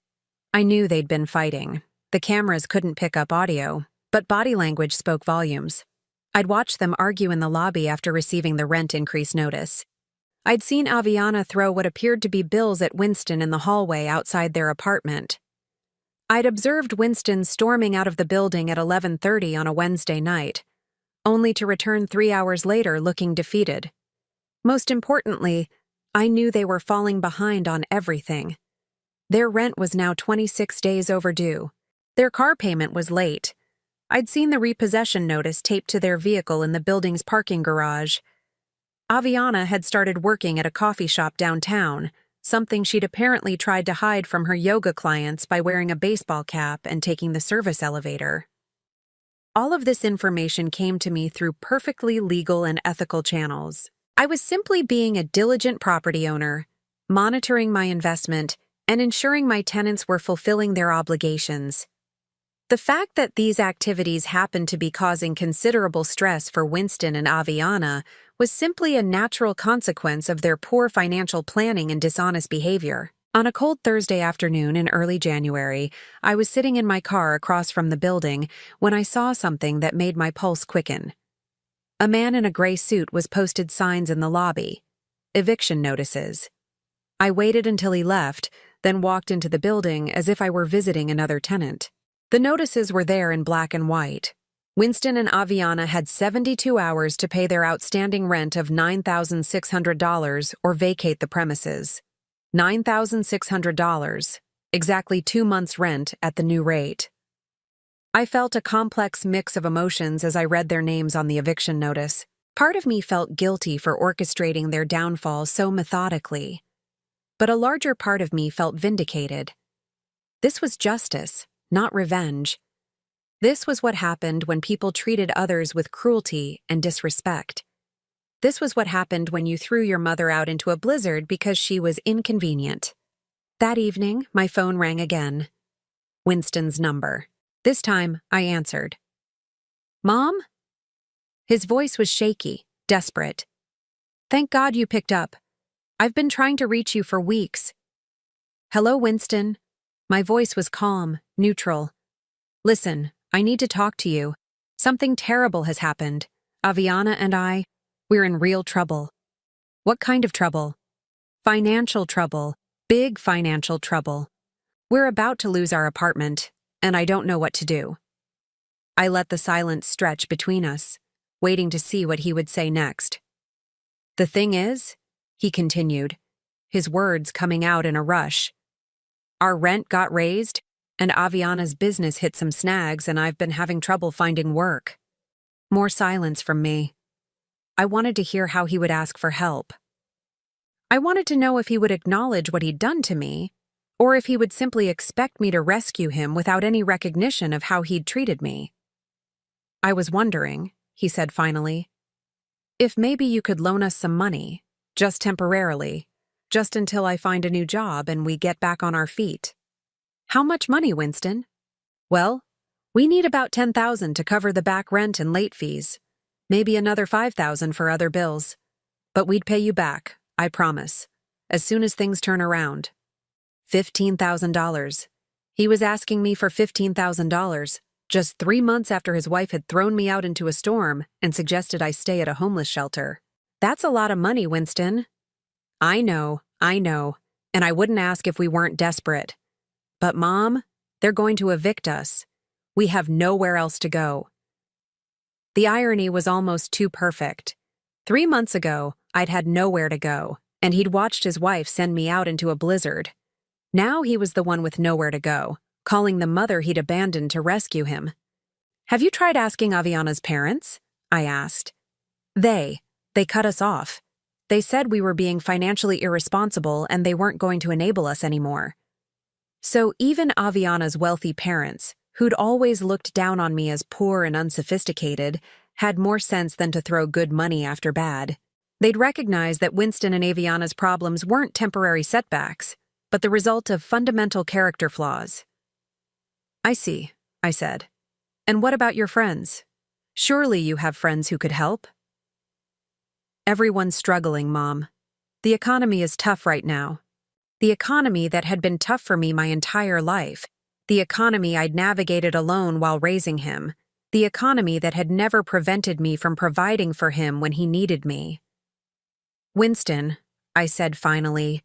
[SPEAKER 1] I knew they'd been fighting. The cameras couldn't pick up audio, but body language spoke volumes. I'd watched them argue in the lobby after receiving the rent increase notice. I'd seen Aviana throw what appeared to be bills at Winston in the hallway outside their apartment. I'd observed Winston storming out of the building at 11:30 on a Wednesday night, only to return 3 hours later looking defeated. Most importantly, I knew they were falling behind on everything. Their rent was now 26 days overdue. Their car payment was late. I'd seen the repossession notice taped to their vehicle in the building's parking garage. Aviana had started working at a coffee shop downtown, something she'd apparently tried to hide from her yoga clients by wearing a baseball cap and taking the service elevator. All of this information came to me through perfectly legal and ethical channels. I was simply being a diligent property owner, monitoring my investment, and ensuring my tenants were fulfilling their obligations. The fact that these activities happened to be causing considerable stress for Winston and Aviana was simply a natural consequence of their poor financial planning and dishonest behavior. On a cold Thursday afternoon in early January, I was sitting in my car across from the building when I saw something that made my pulse quicken. A man in a gray suit was posted signs in the lobby: eviction notices. I waited until he left, then walked into the building as if I were visiting another tenant. The notices were there in black and white. Winston and Aviana had 72 hours to pay their outstanding rent of $9,600 or vacate the premises. $9,600, exactly 2 months' rent at the new rate. I felt a complex mix of emotions as I read their names on the eviction notice. Part of me felt guilty for orchestrating their downfall so methodically, but a larger part of me felt vindicated. This was justice, not revenge. This was what happened when people treated others with cruelty and disrespect. This was what happened when you threw your mother out into a blizzard because she was inconvenient. That evening, my phone rang again. Winston's number. This time, I answered. "Mom?" His voice was shaky, desperate. "Thank God you picked up. I've been trying to reach you for weeks." "Hello, Winston." My voice was calm, neutral. "Listen, I need to talk to you. Something terrible has happened. Aviana and we're in real trouble." "What kind of trouble?" "Financial trouble. Big financial trouble. We're about to lose our apartment, and I don't know what to do." I let the silence stretch between us, waiting to see what he would say next. "The thing is," he continued, his words coming out in a rush, "our rent got raised, and Aviana's business hit some snags, and I've been having trouble finding work." More silence from me. I wanted to hear how he would ask for help. I wanted to know if he would acknowledge what he'd done to me, or if he would simply expect me to rescue him without any recognition of how he'd treated me. "I was wondering," he said finally, "if maybe you could loan us some money, just temporarily, just until I find a new job and we get back on our feet." "How much money, Winston?" "Well, we need about $10,000 to cover the back rent and late fees. maybe another $5,000 for other bills. But we'd pay you back, I promise, as soon as things turn around. $15,000. He was asking me for $15,000 just 3 months after his wife had thrown me out into a storm and suggested I stay at a homeless shelter. That's a lot of money, Winston. I know, and I wouldn't ask if we weren't desperate. But Mom, they're going to evict us. We have nowhere else to go. The irony was almost too perfect. 3 months ago, I'd had nowhere to go, and he'd watched his wife send me out into a blizzard. Now he was the one with nowhere to go, calling the mother he'd abandoned to rescue him. Have you tried asking Aviana's parents? I asked. They cut us off. They said we were being financially irresponsible and they weren't going to enable us anymore. So even Aviana's wealthy parents, who'd always looked down on me as poor and unsophisticated, had more sense than to throw good money after bad. They'd recognized that Winston and Aviana's problems weren't temporary setbacks, but the result of fundamental character flaws. I see, I said. And what about your friends? Surely you have friends who could help? Everyone's struggling, Mom. The economy is tough right now. The economy that had been tough for me my entire life. The economy I'd navigated alone while raising him. The economy that had never prevented me from providing for him when he needed me. Winston, I said finally,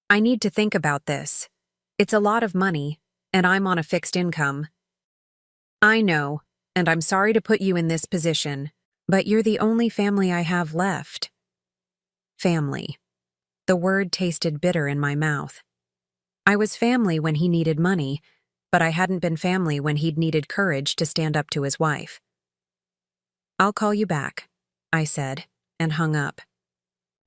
[SPEAKER 1] I need to think about this. It's a lot of money, and I'm on a fixed income. I know, and I'm sorry to put you in this position, but you're the only family I have left. Family. The word tasted bitter in my mouth. I was family when he needed money, but I hadn't been family when he'd needed courage to stand up to his wife. I'll call you back, I said, and hung up.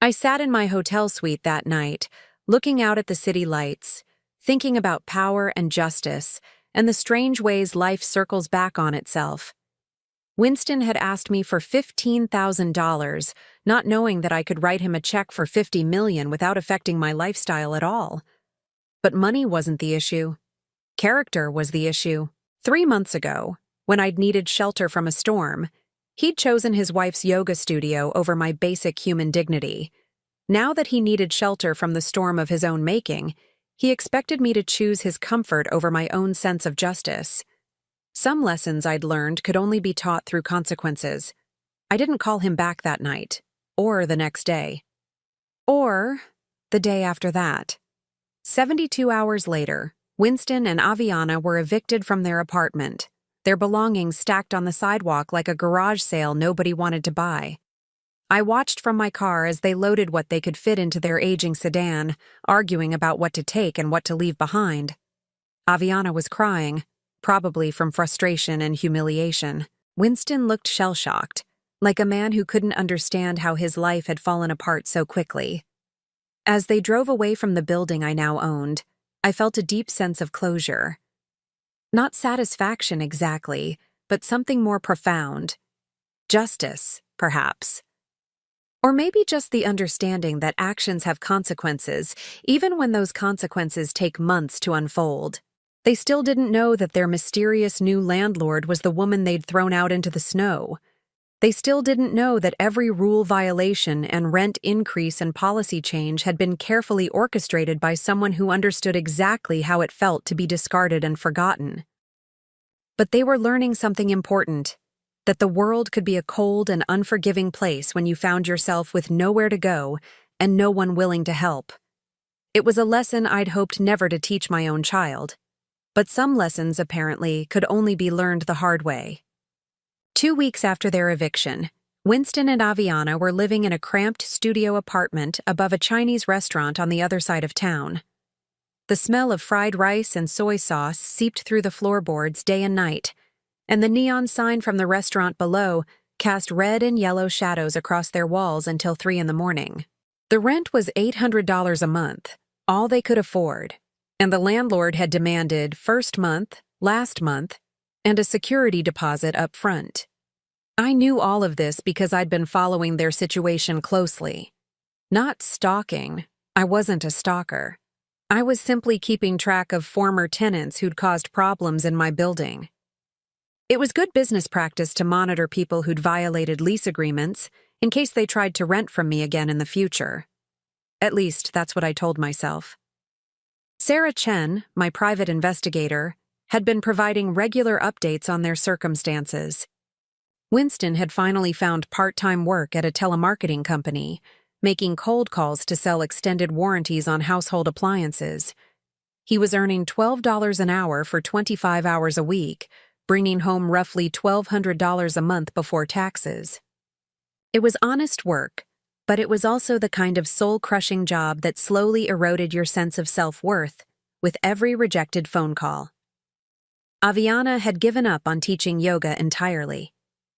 [SPEAKER 1] I sat in my hotel suite that night, looking out at the city lights, thinking about power and justice, and the strange ways life circles back on itself. Winston had asked me for $15,000, not knowing that I could write him a check for $50 million without affecting my lifestyle at all. But money wasn't the issue. Character was the issue. 3 months ago, when I'd needed shelter from a storm, he'd chosen his wife's yoga studio over my basic human dignity. Now that he needed shelter from the storm of his own making, he expected me to choose his comfort over my own sense of justice. Some lessons I'd learned could only be taught through consequences. I didn't call him back that night, or the next day, or the day after that. 72 hours later, Winston and Aviana were evicted from their apartment, their belongings stacked on the sidewalk like a garage sale nobody wanted to buy. I watched from my car as they loaded what they could fit into their aging sedan, arguing about what to take and what to leave behind. Aviana was crying, probably from frustration and humiliation. Winston looked shell-shocked, like a man who couldn't understand how his life had fallen apart so quickly. As they drove away from the building I now owned, I felt a deep sense of closure. Not satisfaction exactly, but something more profound. Justice, perhaps. Or maybe just the understanding that actions have consequences, even when those consequences take months to unfold. They still didn't know that their mysterious new landlord was the woman they'd thrown out into the snow. They still didn't know that every rule violation and rent increase and policy change had been carefully orchestrated by someone who understood exactly how it felt to be discarded and forgotten. But they were learning something important, that the world could be a cold and unforgiving place when you found yourself with nowhere to go and no one willing to help. It was a lesson I'd hoped never to teach my own child. But some lessons, apparently, could only be learned the hard way. 2 weeks after their eviction, Winston and Aviana were living in a cramped studio apartment above a Chinese restaurant on the other side of town. The smell of fried rice and soy sauce seeped through the floorboards day and night, and the neon sign from the restaurant below cast red and yellow shadows across their walls until 3 in the morning. The rent was $800 a month, all they could afford, and the landlord had demanded first month, last month, and a security deposit up front. I knew all of this because I'd been following their situation closely. Not stalking. I wasn't a stalker. I was simply keeping track of former tenants who'd caused problems in my building. It was good business practice to monitor people who'd violated lease agreements in case they tried to rent from me again in the future. At least, that's what I told myself. Sarah Chen, my private investigator, had been providing regular updates on their circumstances. Winston had finally found part-time work at a telemarketing company, making cold calls to sell extended warranties on household appliances. He was earning $12 an hour for 25 hours a week, bringing home roughly $1,200 a month before taxes. It was honest work, but it was also the kind of soul-crushing job that slowly eroded your sense of self-worth with every rejected phone call. Aviana had given up on teaching yoga entirely.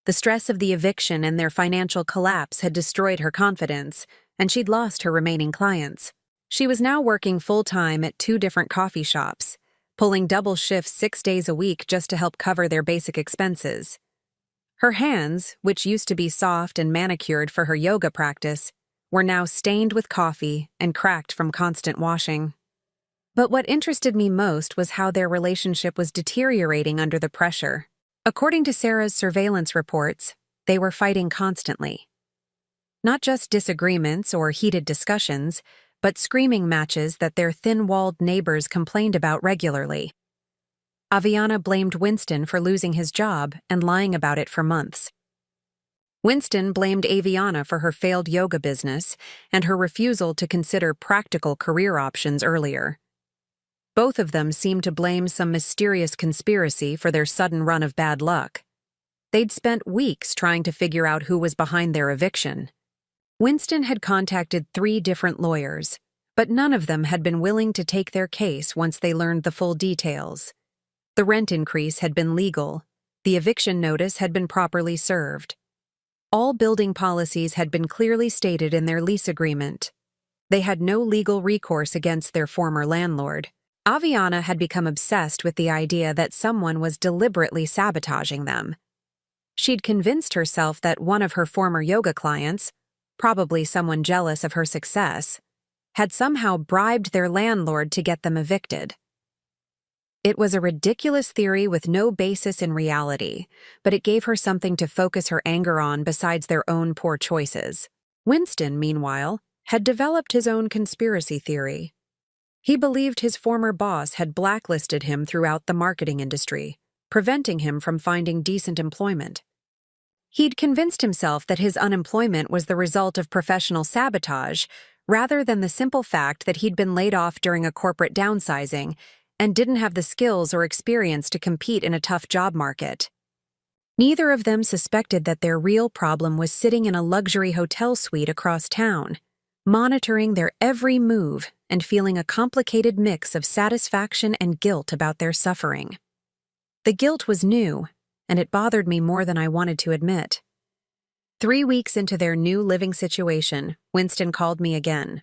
[SPEAKER 1] The stress of the eviction and their financial collapse had destroyed her confidence, and she'd lost her remaining clients. She was now working full-time at 2 different coffee shops, pulling double shifts 6 days a week just to help cover their basic expenses. Her hands, which used to be soft and manicured for her yoga practice, were now stained with coffee and cracked from constant washing. But what interested me most was how their relationship was deteriorating under the pressure. According to Sarah's surveillance reports, they were fighting constantly. Not just disagreements or heated discussions, but screaming matches that their thin-walled neighbors complained about regularly. Aviana blamed Winston for losing his job and lying about it for months. Winston blamed Aviana for her failed yoga business and her refusal to consider practical career options earlier. Both of them seemed to blame some mysterious conspiracy for their sudden run of bad luck. They'd spent weeks trying to figure out who was behind their eviction. Winston had contacted 3 different lawyers, but none of them had been willing to take their case once they learned the full details. The rent increase had been legal. The eviction notice had been properly served. All building policies had been clearly stated in their lease agreement. They had no legal recourse against their former landlord. Aviana had become obsessed with the idea that someone was deliberately sabotaging them. She'd convinced herself that one of her former yoga clients, probably someone jealous of her success, had somehow bribed their landlord to get them evicted. It was a ridiculous theory with no basis in reality, but it gave her something to focus her anger on besides their own poor choices. Winston, meanwhile, had developed his own conspiracy theory. He believed his former boss had blacklisted him throughout the marketing industry, preventing him from finding decent employment. He'd convinced himself that his unemployment was the result of professional sabotage rather than the simple fact that he'd been laid off during a corporate downsizing and didn't have the skills or experience to compete in a tough job market. Neither of them suspected that their real problem was sitting in a luxury hotel suite across town, monitoring their every move and feeling a complicated mix of satisfaction and guilt about their suffering. The guilt was new, and it bothered me more than I wanted to admit. 3 weeks into their new living situation, Winston called me again.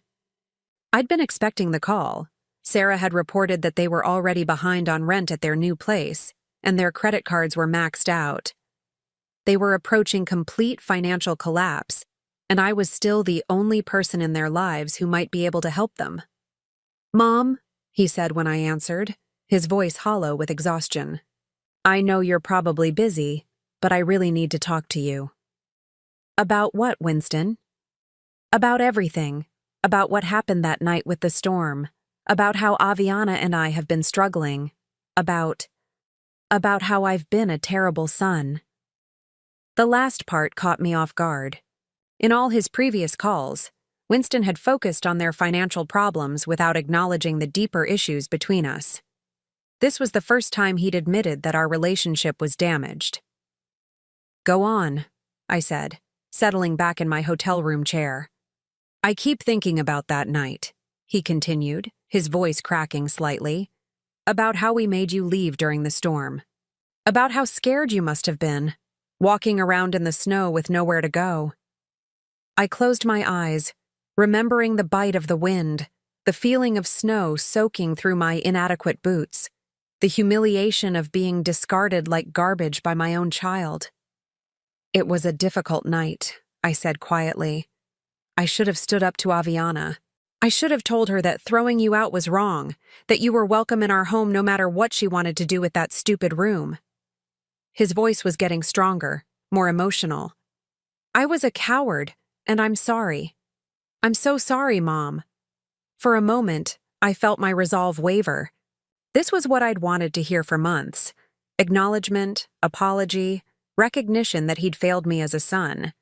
[SPEAKER 1] I'd been expecting the call. Sarah had reported that they were already behind on rent at their new place, and their credit cards were maxed out. They were approaching complete financial collapse, and I was still the only person in their lives who might be able to help them. "Mom," he said when I answered, his voice hollow with exhaustion. "I know you're probably busy, but I really need to talk to you." "About what, Winston?" "About everything. About what happened that night with the storm. About how Aviana and I have been struggling. About how I've been a terrible son." The last part caught me off guard. In all his previous calls, Winston had focused on their financial problems without acknowledging the deeper issues between us. This was the first time he'd admitted that our relationship was damaged. "Go on," I said, settling back in my hotel room chair. "I keep thinking about that night," he continued, his voice cracking slightly. "About how we made you leave during the storm. About how scared you must have been, walking around in the snow with nowhere to go." I closed my eyes, remembering the bite of the wind, the feeling of snow soaking through my inadequate boots, the humiliation of being discarded like garbage by my own child. "It was a difficult night," I said quietly. "I should have stood up to Aviana. I should have told her that throwing you out was wrong, that you were welcome in our home no matter what she wanted to do with that stupid room." His voice was getting stronger, more emotional. "I was a coward, and I'm sorry. I'm so sorry, Mom." For a moment, I felt my resolve waver. This was what I'd wanted to hear for months. Acknowledgement, apology, recognition that he'd failed me as a son.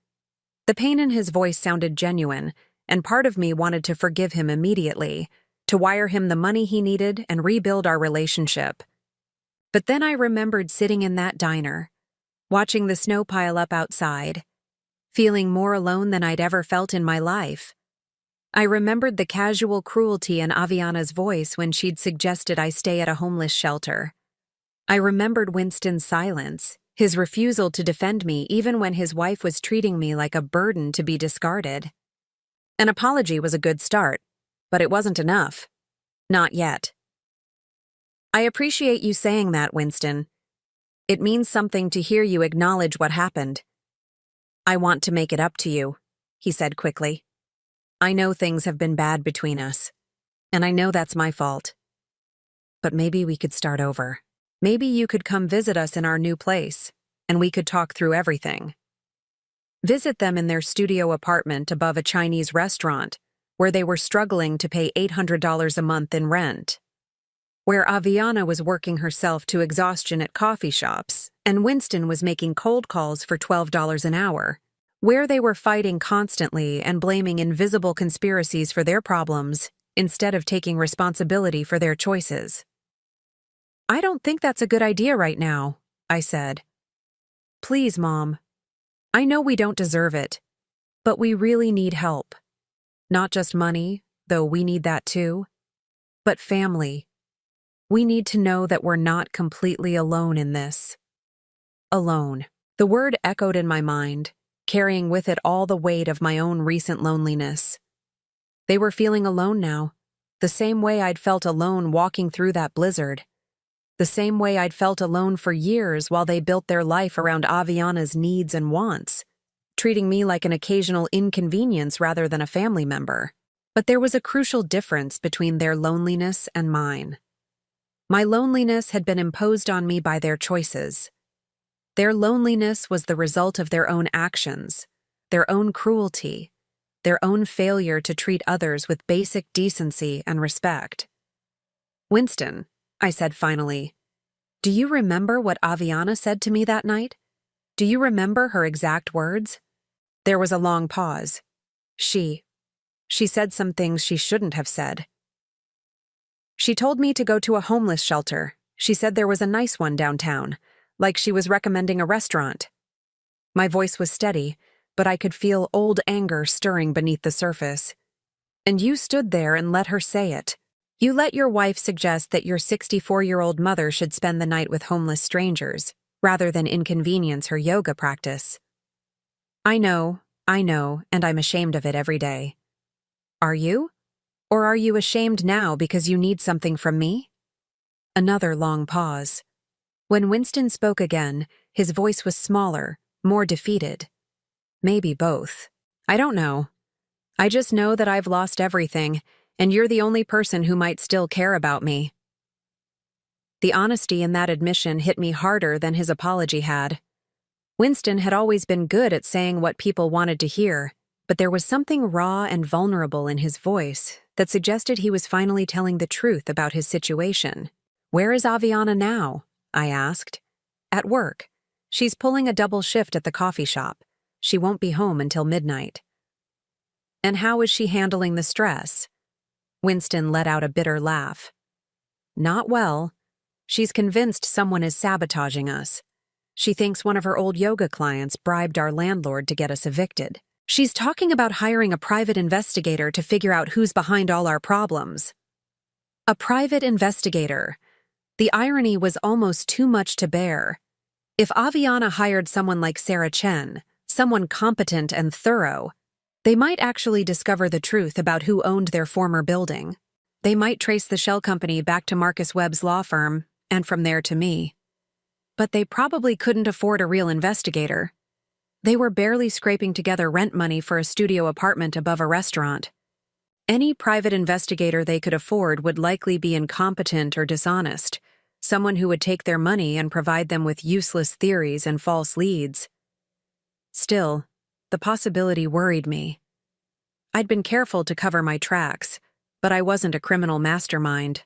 [SPEAKER 1] The pain in his voice sounded genuine, and part of me wanted to forgive him immediately, to wire him the money he needed and rebuild our relationship. But then I remembered sitting in that diner, watching the snow pile up outside, feeling more alone than I'd ever felt in my life. I remembered the casual cruelty in Aviana's voice when she'd suggested I stay at a homeless shelter. I remembered Winston's silence, his refusal to defend me even when his wife was treating me like a burden to be discarded. An apology was a good start, but it wasn't enough. Not yet. "I appreciate you saying that, Winston. It means something to hear you acknowledge what happened. I want to make it up to you," he said quickly. "I know things have been bad between us, and I know that's my fault. But maybe we could start over. Maybe you could come visit us in our new place, and we could talk through everything." Visit them in their studio apartment above a Chinese restaurant, where they were struggling to pay $800 a month in rent. Where Aviana was working herself to exhaustion at coffee shops, and Winston was making cold calls for $12 an hour. Where they were fighting constantly and blaming invisible conspiracies for their problems, instead of taking responsibility for their choices. "I don't think that's a good idea right now," I said. "Please, Mom. I know we don't deserve it, but we really need help. Not just money, though we need that too, but family. We need to know that we're not completely alone in this." Alone. The word echoed in my mind, carrying with it all the weight of my own recent loneliness. They were feeling alone now, the same way I'd felt alone walking through that blizzard. The same way I'd felt alone for years while they built their life around Aviana's needs and wants, treating me like an occasional inconvenience rather than a family member. But there was a crucial difference between their loneliness and mine. My loneliness had been imposed on me by their choices. Their loneliness was the result of their own actions, their own cruelty, their own failure to treat others with basic decency and respect. "Winston," I said finally, "do you remember what Aviana said to me that night? Do you remember her exact words?" There was a long pause. She said some things she shouldn't have said. "She told me to go to a homeless shelter. She said there was a nice one downtown, like she was recommending a restaurant." My voice was steady, but I could feel old anger stirring beneath the surface. "And you stood there and let her say it. You let your wife suggest that your 64-year-old mother should spend the night with homeless strangers, rather than inconvenience her yoga practice. I know, and I'm ashamed of it every day. Are you? Or are you ashamed now because you need something from me?" Another long pause. When Winston spoke again, his voice was smaller, more defeated. "Maybe both. I don't know. I just know that I've lost everything, and you're the only person who might still care about me." The honesty in that admission hit me harder than his apology had. Winston had always been good at saying what people wanted to hear, but there was something raw and vulnerable in his voice that suggested he was finally telling the truth about his situation. "Where is Aviana now?" I asked. "At work. She's pulling a double shift at the coffee shop. She won't be home until midnight." "And how is she handling the stress?" Winston let out a bitter laugh. "Not well. She's convinced someone is sabotaging us. She thinks one of her old yoga clients bribed our landlord to get us evicted. She's talking about hiring a private investigator to figure out who's behind all our problems." A private investigator. The irony was almost too much to bear. If Aviana hired someone like Sarah Chen, someone competent and thorough, they might actually discover the truth about who owned their former building. They might trace the shell company back to Marcus Webb's law firm, and from there to me. But they probably couldn't afford a real investigator. They were barely scraping together rent money for a studio apartment above a restaurant. Any private investigator they could afford would likely be incompetent or dishonest, someone who would take their money and provide them with useless theories and false leads. Still, the possibility worried me. I'd been careful to cover my tracks, but I wasn't a criminal mastermind.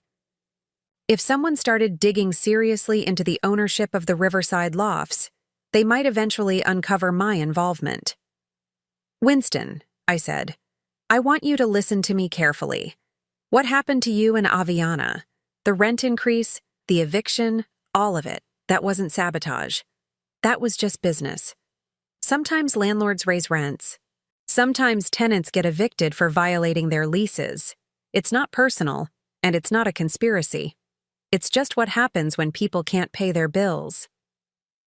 [SPEAKER 1] If someone started digging seriously into the ownership of the Riverside lofts, they might eventually uncover my involvement. "Winston," I said, "I want you to listen to me carefully. What happened to you and Aviana? The rent increase, the eviction, all of it, that wasn't sabotage. That was just business. Sometimes landlords raise rents. Sometimes tenants get evicted for violating their leases. It's not personal, and it's not a conspiracy. It's just what happens when people can't pay their bills."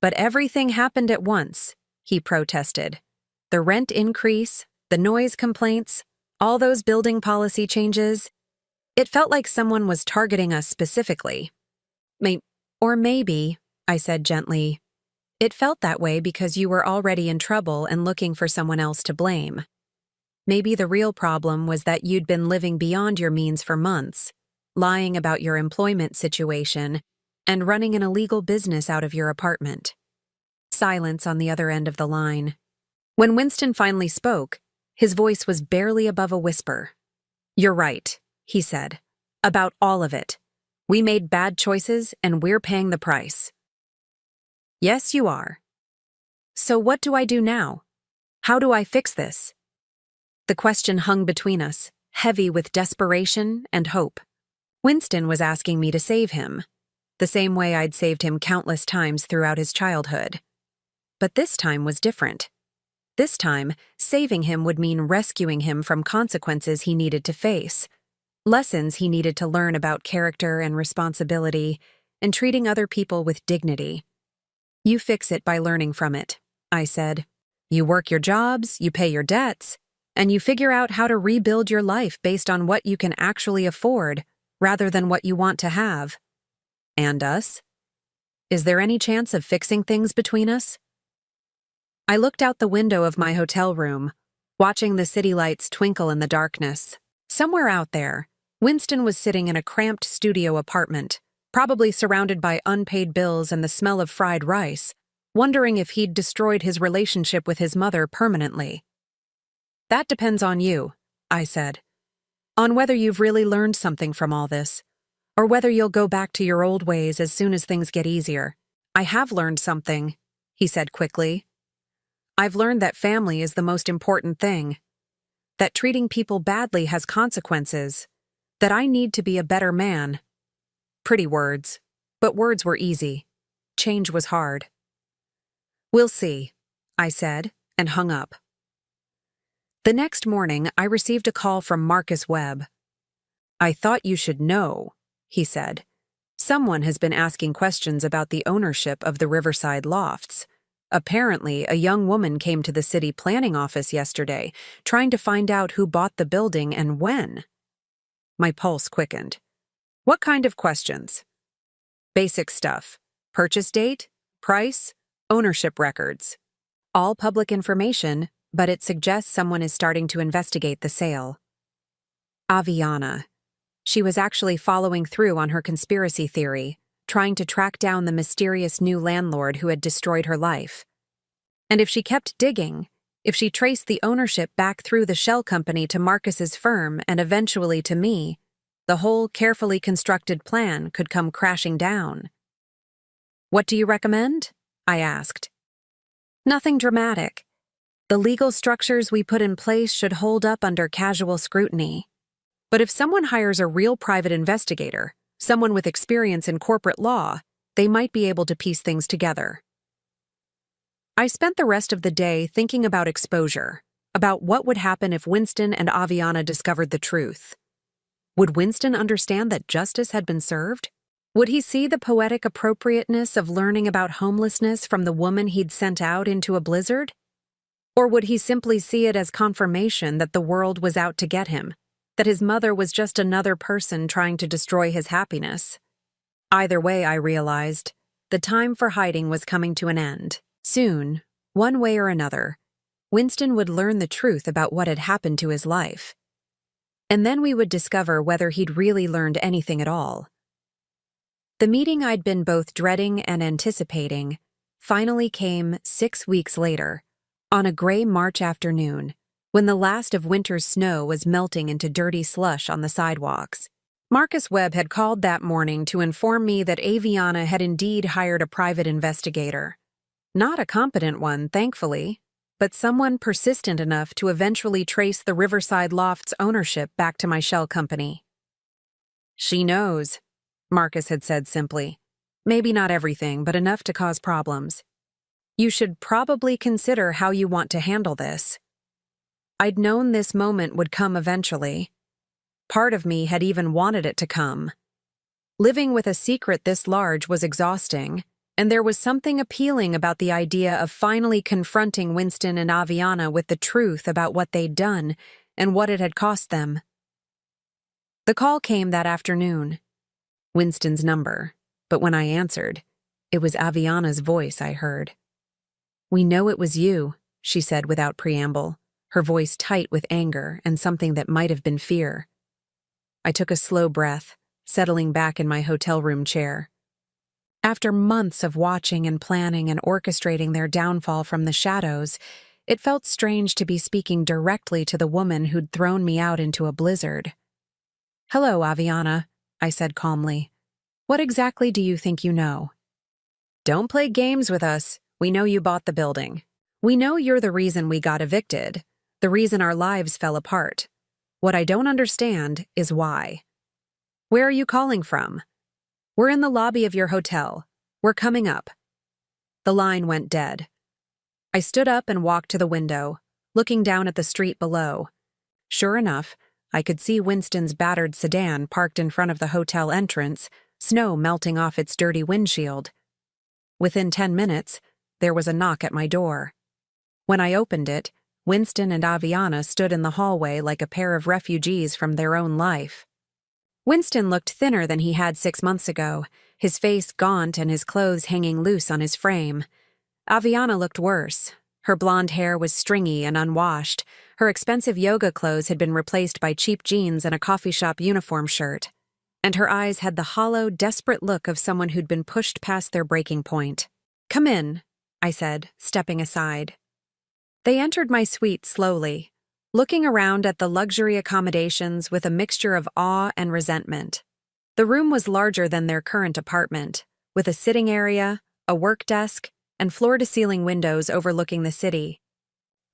[SPEAKER 1] "But everything happened at once," he protested. "The rent increase, the noise complaints, all those building policy changes. It felt like someone was targeting us specifically." Maybe, I said gently, it felt that way because you were already in trouble and looking for someone else to blame. Maybe the real problem was that you'd been living beyond your means for months, lying about your employment situation, and running an illegal business out of your apartment." Silence on the other end of the line. When Winston finally spoke, his voice was barely above a whisper. "You're right," he said. "About all of it. We made bad choices and we're paying the price." "Yes, you are." "So what do I do now? How do I fix this?" The question hung between us, heavy with desperation and hope. Winston was asking me to save him, the same way I'd saved him countless times throughout his childhood. But this time was different. This time, saving him would mean rescuing him from consequences he needed to face, lessons he needed to learn about character and responsibility, and treating other people with dignity. "You fix it by learning from it," I said. "You work your jobs, you pay your debts, and you figure out how to rebuild your life based on what you can actually afford, rather than what you want to have. And us? Is there any chance of fixing things between us?" I looked out the window of my hotel room, watching the city lights twinkle in the darkness. Somewhere out there, Winston was sitting in a cramped studio apartment, probably surrounded by unpaid bills and the smell of fried rice, wondering if he'd destroyed his relationship with his mother permanently. "That depends on you," I said. "On whether you've really learned something from all this, or whether you'll go back to your old ways as soon as things get easier." "I have learned something," he said quickly. "I've learned that family is the most important thing, that treating people badly has consequences, that I need to be a better man." Pretty words, but words were easy. Change was hard. "We'll see," I said, and hung up. The next morning, I received a call from Marcus Webb. "I thought you should know," he said. "Someone has been asking questions about the ownership of the Riverside lofts. Apparently, a young woman came to the city planning office yesterday, trying to find out who bought the building and when." My pulse quickened. "What kind of questions?" "Basic stuff. Purchase date, price, ownership records. All public information, but it suggests someone is starting to investigate the sale." Aviana. She was actually following through on her conspiracy theory, trying to track down the mysterious new landlord who had destroyed her life. And if she kept digging, if she traced the ownership back through the shell company to Marcus's firm and eventually to me, the whole carefully constructed plan could come crashing down. "What do you recommend?" I asked. "Nothing dramatic. The legal structures we put in place should hold up under casual scrutiny. But if someone hires a real private investigator, someone with experience in corporate law, they might be able to piece things together." I spent the rest of the day thinking about exposure, about what would happen if Winston and Aviana discovered the truth. Would Winston understand that justice had been served? Would he see the poetic appropriateness of learning about homelessness from the woman he'd sent out into a blizzard? Or would he simply see it as confirmation that the world was out to get him, that his mother was just another person trying to destroy his happiness? Either way, I realized, the time for hiding was coming to an end. Soon, one way or another, Winston would learn the truth about what had happened to his life. And then we would discover whether he'd really learned anything at all. The meeting I'd been both dreading and anticipating finally came 6 weeks later, on a gray March afternoon, when the last of winter's snow was melting into dirty slush on the sidewalks. Marcus Webb had called that morning to inform me that Aviana had indeed hired a private investigator. Not a competent one, thankfully, but someone persistent enough to eventually trace the Riverside Loft's ownership back to my shell company. "She knows," Marcus had said simply. "Maybe not everything, but enough to cause problems. You should probably consider how you want to handle this." I'd known this moment would come eventually. Part of me had even wanted it to come. Living with a secret this large was exhausting, and there was something appealing about the idea of finally confronting Winston and Aviana with the truth about what they'd done and what it had cost them. The call came that afternoon. Winston's number, but when I answered, it was Aviana's voice I heard. "We know it was you," she said without preamble, her voice tight with anger and something that might have been fear. I took a slow breath, settling back in my hotel room chair. After months of watching and planning and orchestrating their downfall from the shadows, it felt strange to be speaking directly to the woman who'd thrown me out into a blizzard. "Hello, Aviana," I said calmly. "What exactly do you think you know?" "Don't play games with us. We know you bought the building. We know you're the reason we got evicted, the reason our lives fell apart. What I don't understand is why. Where are you calling from?" "We're in the lobby of your hotel. We're coming up." The line went dead. I stood up and walked to the window, looking down at the street below. Sure enough, I could see Winston's battered sedan parked in front of the hotel entrance, snow melting off its dirty windshield. Within 10 minutes, there was a knock at my door. When I opened it, Winston and Aviana stood in the hallway like a pair of refugees from their own life. Winston looked thinner than he had 6 months ago, his face gaunt and his clothes hanging loose on his frame. Aviana looked worse. Her blonde hair was stringy and unwashed. Her expensive yoga clothes had been replaced by cheap jeans and a coffee shop uniform shirt. And her eyes had the hollow, desperate look of someone who'd been pushed past their breaking point. "Come in," I said, stepping aside. They entered my suite slowly, looking around at the luxury accommodations with a mixture of awe and resentment. The room was larger than their current apartment, with a sitting area, a work desk, and floor-to-ceiling windows overlooking the city.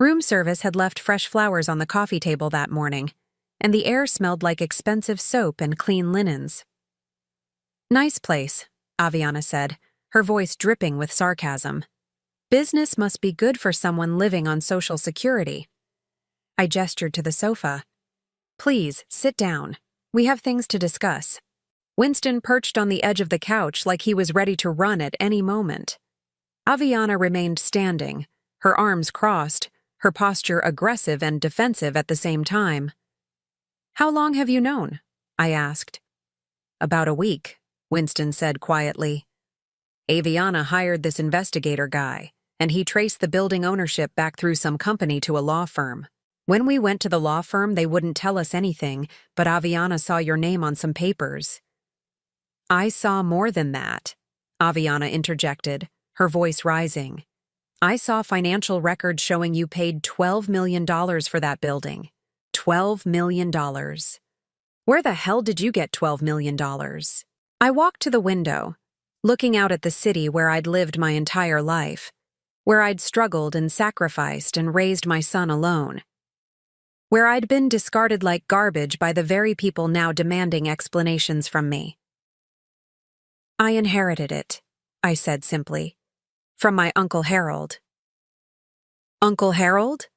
[SPEAKER 1] Room service had left fresh flowers on the coffee table that morning, and the air smelled like expensive soap and clean linens. "Nice place," Aviana said, her voice dripping with sarcasm. "Business must be good for someone living on Social Security." I gestured to the sofa. "Please, sit down. We have things to discuss." Winston perched on the edge of the couch like he was ready to run at any moment. Aviana remained standing, her arms crossed, her posture aggressive and defensive at the same time. "How long have you known?" I asked. "About a week," Winston said quietly. "Aviana hired this investigator guy, and he traced the building ownership back through some company to a law firm. When we went to the law firm, they wouldn't tell us anything, but Aviana saw your name on some papers." "I saw more than that," Aviana interjected, her voice rising. "I saw financial records showing you paid $12 million for that building. $12 million. Where the hell did you get $12 million? I walked to the window, looking out at the city where I'd lived my entire life, where I'd struggled and sacrificed and raised my son alone, where I'd been discarded like garbage by the very people now demanding explanations from me. "I inherited it," I said simply, "from my Uncle Harold." "Uncle Harold?"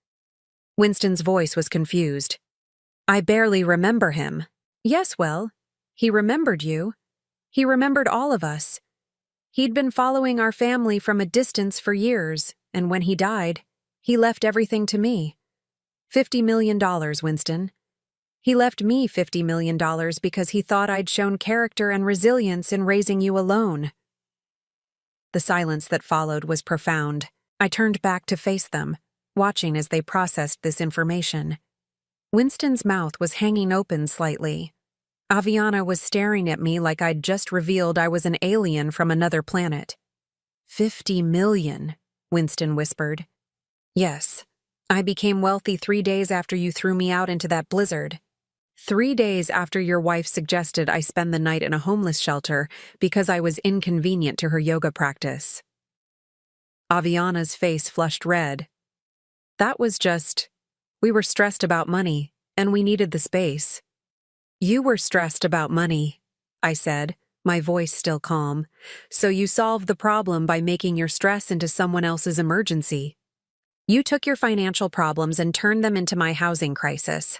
[SPEAKER 1] Winston's voice was confused. "I barely remember him." "Yes, well, he remembered you. He remembered all of us. He'd been following our family from a distance for years, and when he died, he left everything to me. $50 million, Winston. He left me $50 million because he thought I'd shown character and resilience in raising you alone." The silence that followed was profound. I turned back to face them, watching as they processed this information. Winston's mouth was hanging open slightly. Aviana was staring at me like I'd just revealed I was an alien from another planet. 50 million, Winston whispered. Yes. I became wealthy 3 days after you threw me out into that blizzard. 3 days after your wife suggested I spend the night in a homeless shelter because I was inconvenient to her yoga practice. Aviana's face flushed red. That was just... We were stressed about money, and we needed the space. You were stressed about money, I said, my voice still calm. So you solved the problem by making your stress into someone else's emergency. You took your financial problems and turned them into my housing crisis.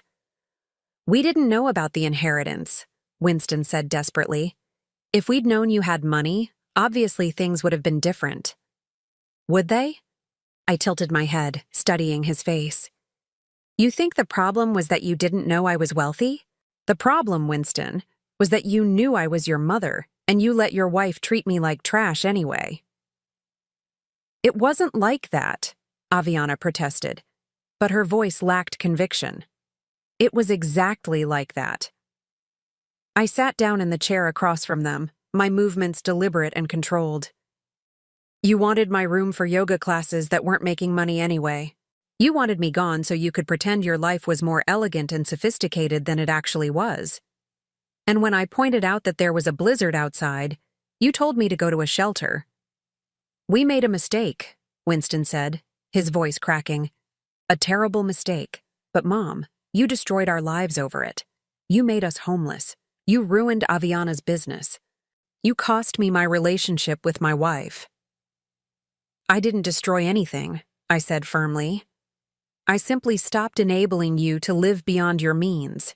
[SPEAKER 1] We didn't know about the inheritance, Winston said desperately. If we'd known you had money, obviously things would have been different. Would they? I tilted my head, studying his face. You think the problem was that you didn't know I was wealthy? The problem, Winston, was that you knew I was your mother, and you let your wife treat me like trash anyway. It wasn't like that, Aviana protested, but her voice lacked conviction. It was exactly like that. I sat down in the chair across from them, my movements deliberate and controlled. You wanted my room for yoga classes that weren't making money anyway. You wanted me gone so you could pretend your life was more elegant and sophisticated than it actually was. And when I pointed out that there was a blizzard outside, you told me to go to a shelter. We made a mistake, Winston said, his voice cracking. A terrible mistake. But Mom, you destroyed our lives over it. You made us homeless. You ruined Aviana's business. You cost me my relationship with my wife. I didn't destroy anything, I said firmly. I simply stopped enabling you to live beyond your means.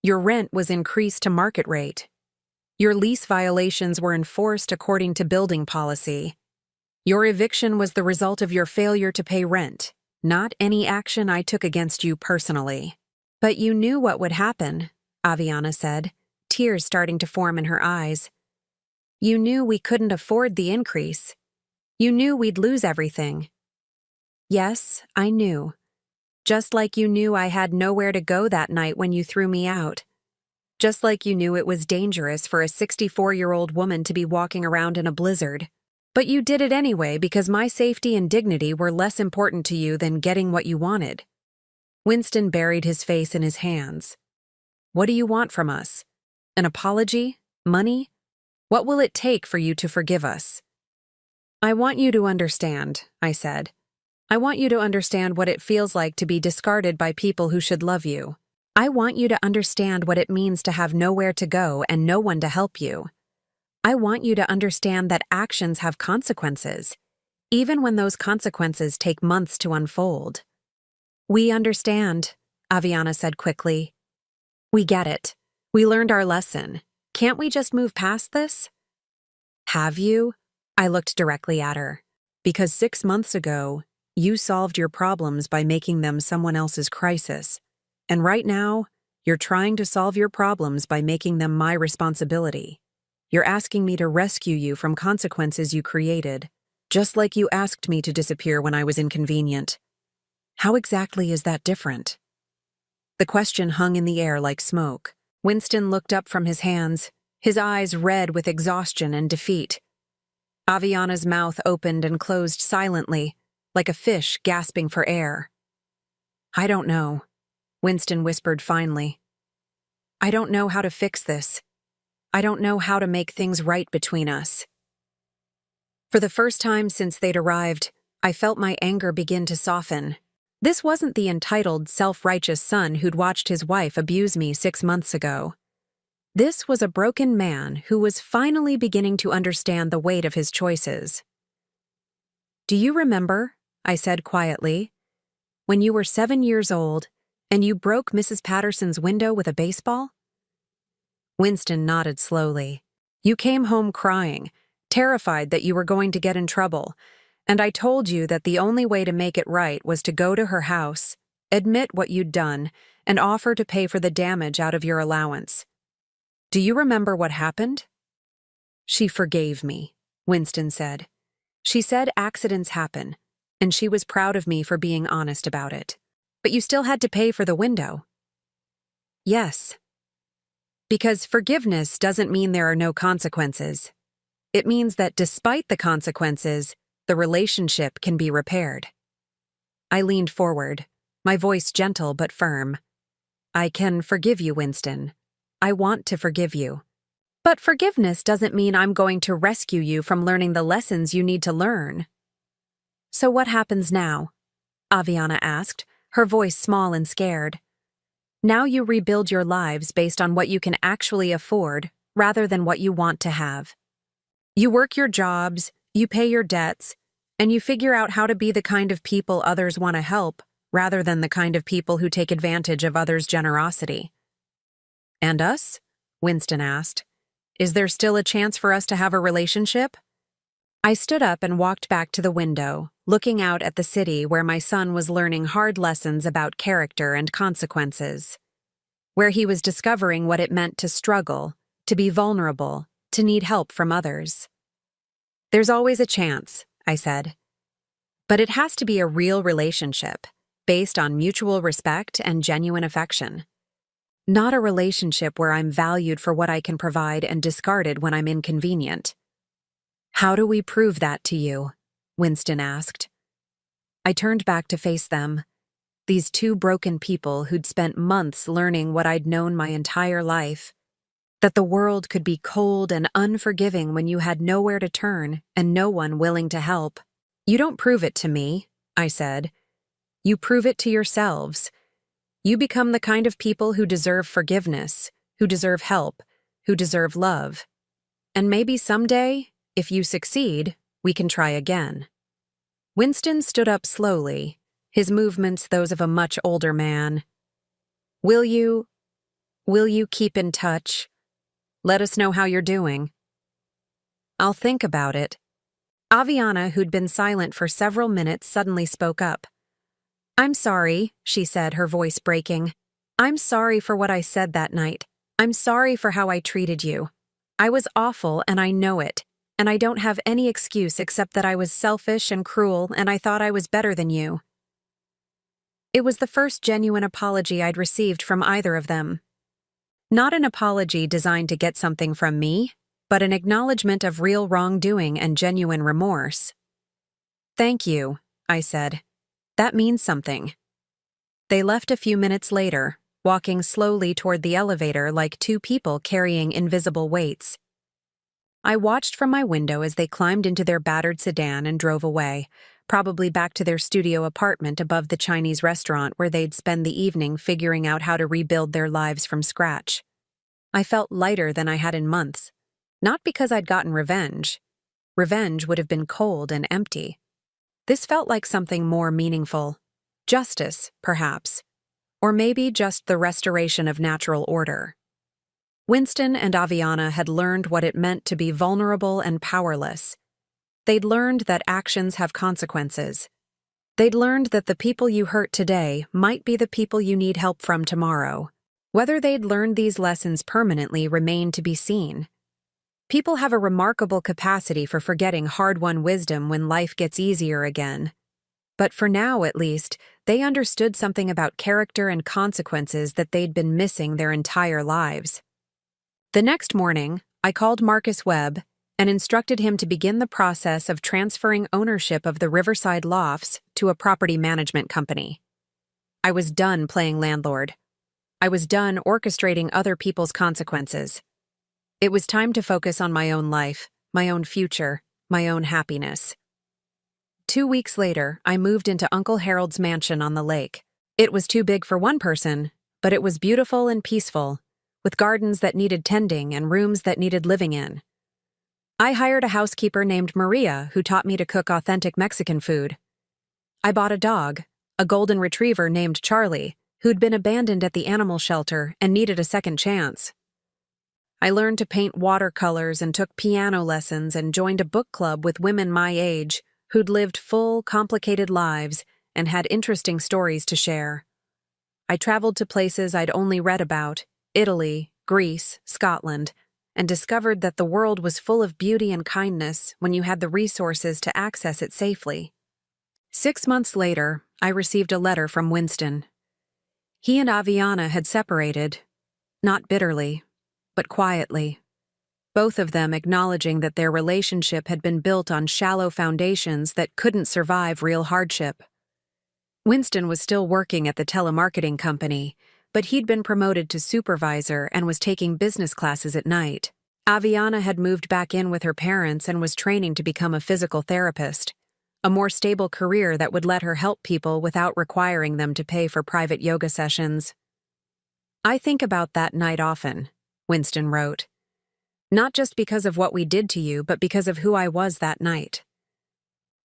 [SPEAKER 1] Your rent was increased to market rate. Your lease violations were enforced according to building policy. Your eviction was the result of your failure to pay rent, not any action I took against you personally. But you knew what would happen, Aviana said, tears starting to form in her eyes. You knew we couldn't afford the increase. You knew we'd lose everything. Yes, I knew. Just like you knew I had nowhere to go that night when you threw me out. Just like you knew it was dangerous for a 64-year-old woman to be walking around in a blizzard. But you did it anyway because my safety and dignity were less important to you than getting what you wanted. Winston buried his face in his hands. What do you want from us? An apology? Money? What will it take for you to forgive us? I want you to understand, I said. I want you to understand what it feels like to be discarded by people who should love you. I want you to understand what it means to have nowhere to go and no one to help you. I want you to understand that actions have consequences, even when those consequences take months to unfold. We understand, Aviana said quickly. We get it. We learned our lesson. Can't we just move past this? Have you? I looked directly at her. Because 6 months ago, you solved your problems by making them someone else's crisis. And right now, you're trying to solve your problems by making them my responsibility. You're asking me to rescue you from consequences you created, just like you asked me to disappear when I was inconvenient. How exactly is that different? The question hung in the air like smoke. Winston looked up from his hands, his eyes red with exhaustion and defeat. Aviana's mouth opened and closed silently, like a fish gasping for air. I don't know, Winston whispered finally. I don't know how to fix this. I don't know how to make things right between us. For the first time since they'd arrived, I felt my anger begin to soften. This wasn't the entitled, self-righteous son who'd watched his wife abuse me 6 months ago. This was a broken man who was finally beginning to understand the weight of his choices. Do you remember, I said quietly, when you were 7 years old and you broke Mrs. Patterson's window with a baseball? Winston nodded slowly. You came home crying, terrified that you were going to get in trouble, and I told you that the only way to make it right was to go to her house, admit what you'd done, and offer to pay for the damage out of your allowance. Do you remember what happened? She forgave me, Winston said. She said accidents happen, and she was proud of me for being honest about it. But you still had to pay for the window. Yes. Because forgiveness doesn't mean there are no consequences. It means that despite the consequences, the relationship can be repaired. I leaned forward, my voice gentle but firm. I can forgive you, Winston. I want to forgive you. But forgiveness doesn't mean I'm going to rescue you from learning the lessons you need to learn. So what happens now? Aviana asked, her voice small and scared. Now you rebuild your lives based on what you can actually afford rather than what you want to have. You work your jobs, you pay your debts, and you figure out how to be the kind of people others want to help rather than the kind of people who take advantage of others' generosity. And us? Winston asked. Is there still a chance for us to have a relationship? I stood up and walked back to the window, looking out at the city where my son was learning hard lessons about character and consequences, where he was discovering what it meant to struggle, to be vulnerable, to need help from others. There's always a chance, I said. But it has to be a real relationship, based on mutual respect and genuine affection. Not a relationship where I'm valued for what I can provide and discarded when I'm inconvenient. How do we prove that to you? Winston asked. I turned back to face them, these two broken people who'd spent months learning what I'd known my entire life, that the world could be cold and unforgiving when you had nowhere to turn and no one willing to help. You don't prove it to me, I said. You prove it to yourselves. You become the kind of people who deserve forgiveness, who deserve help, who deserve love. And maybe someday, if you succeed, we can try again. Winston stood up slowly, his movements those of a much older man. Will you keep in touch? Let us know how you're doing. I'll think about it. Aviana, who'd been silent for several minutes, suddenly spoke up. I'm sorry, she said, her voice breaking. I'm sorry for what I said that night. I'm sorry for how I treated you. I was awful and I know it, and I don't have any excuse except that I was selfish and cruel and I thought I was better than you. It was the first genuine apology I'd received from either of them. Not an apology designed to get something from me, but an acknowledgement of real wrongdoing and genuine remorse. Thank you, I said. That means something. They left a few minutes later, walking slowly toward the elevator like two people carrying invisible weights. I watched from my window as they climbed into their battered sedan and drove away, probably back to their studio apartment above the Chinese restaurant where they'd spend the evening figuring out how to rebuild their lives from scratch. I felt lighter than I had in months, not because I'd gotten revenge. Revenge would have been cold and empty. This felt like something more meaningful. Justice, perhaps. Or maybe just the restoration of natural order. Winston and Aviana had learned what it meant to be vulnerable and powerless. They'd learned that actions have consequences. They'd learned that the people you hurt today might be the people you need help from tomorrow. Whether they'd learned these lessons permanently remained to be seen. People have a remarkable capacity for forgetting hard-won wisdom when life gets easier again. But for now, at least, they understood something about character and consequences that they'd been missing their entire lives. The next morning, I called Marcus Webb and instructed him to begin the process of transferring ownership of the Riverside Lofts to a property management company. I was done playing landlord. I was done orchestrating other people's consequences. It was time to focus on my own life, my own future, my own happiness. 2 weeks later, I moved into Uncle Harold's mansion on the lake. It was too big for one person, but it was beautiful and peaceful, with gardens that needed tending and rooms that needed living in. I hired a housekeeper named Maria who taught me to cook authentic Mexican food. I bought a dog, a golden retriever named Charlie, who'd been abandoned at the animal shelter and needed a second chance. I learned to paint watercolors and took piano lessons and joined a book club with women my age who'd lived full, complicated lives and had interesting stories to share. I traveled to places I'd only read about, Italy, Greece, Scotland, and discovered that the world was full of beauty and kindness when you had the resources to access it safely. 6 months later, I received a letter from Winston. He and Aviana had separated, not bitterly, but quietly. Both of them acknowledging that their relationship had been built on shallow foundations that couldn't survive real hardship. Winston was still working at the telemarketing company, but he'd been promoted to supervisor and was taking business classes at night. Aviana had moved back in with her parents and was training to become a physical therapist, a more stable career that would let her help people without requiring them to pay for private yoga sessions. "I think about that night often," Winston wrote. "Not just because of what we did to you, but because of who I was that night.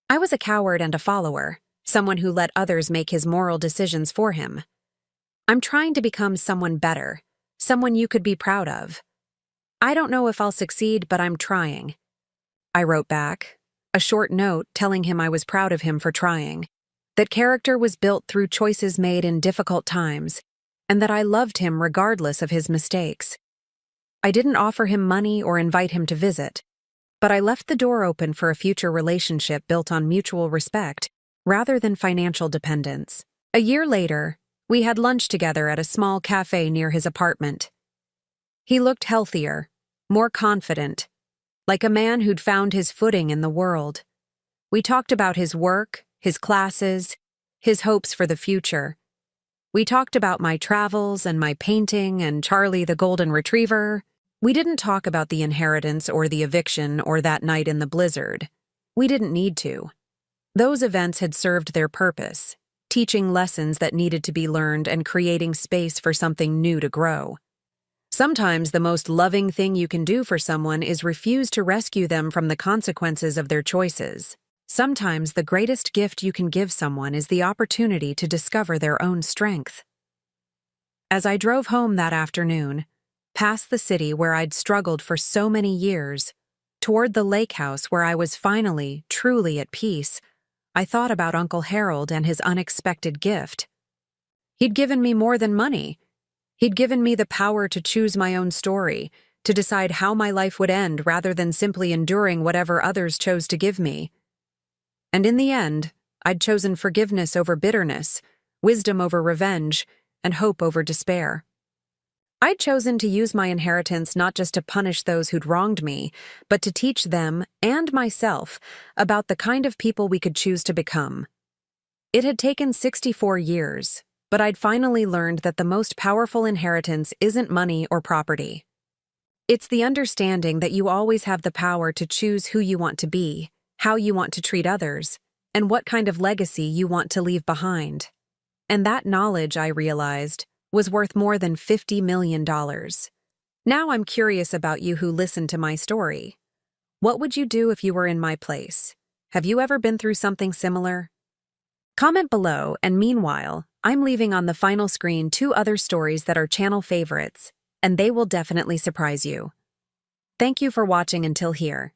[SPEAKER 1] I was a coward and a follower, someone who let others make his moral decisions for him. I'm trying to become someone better, someone you could be proud of. I don't know if I'll succeed, but I'm trying." I wrote back, a short note telling him I was proud of him for trying, that character was built through choices made in difficult times, and that I loved him regardless of his mistakes. I didn't offer him money or invite him to visit, but I left the door open for a future relationship built on mutual respect rather than financial dependence. A year later, we had lunch together at a small cafe near his apartment. He looked healthier, more confident, like a man who'd found his footing in the world. We talked about his work, his classes, his hopes for the future. We talked about my travels and my painting and Charlie the golden retriever. We didn't talk about the inheritance or the eviction or that night in the blizzard. We didn't need to. Those events had served their purpose, teaching lessons that needed to be learned and creating space for something new to grow. Sometimes the most loving thing you can do for someone is refuse to rescue them from the consequences of their choices. Sometimes the greatest gift you can give someone is the opportunity to discover their own strength. As I drove home that afternoon, past the city where I'd struggled for so many years, toward the lake house where I was finally, truly at peace, I thought about Uncle Harold and his unexpected gift. He'd given me more than money. He'd given me the power to choose my own story, to decide how my life would end rather than simply enduring whatever others chose to give me. And in the end, I'd chosen forgiveness over bitterness, wisdom over revenge, and hope over despair. I'd chosen to use my inheritance not just to punish those who'd wronged me, but to teach them and myself about the kind of people we could choose to become. It had taken 64 years, but I'd finally learned that the most powerful inheritance isn't money or property. It's the understanding that you always have the power to choose who you want to be, how you want to treat others, and what kind of legacy you want to leave behind. And that knowledge, I realized, was worth more than $50 million. Now I'm curious about you who listened to my story. What would you do if you were in my place? Have you ever been through something similar? Comment below, and meanwhile, I'm leaving on the final screen 2 other stories that are channel favorites, and they will definitely surprise you. Thank you for watching until here.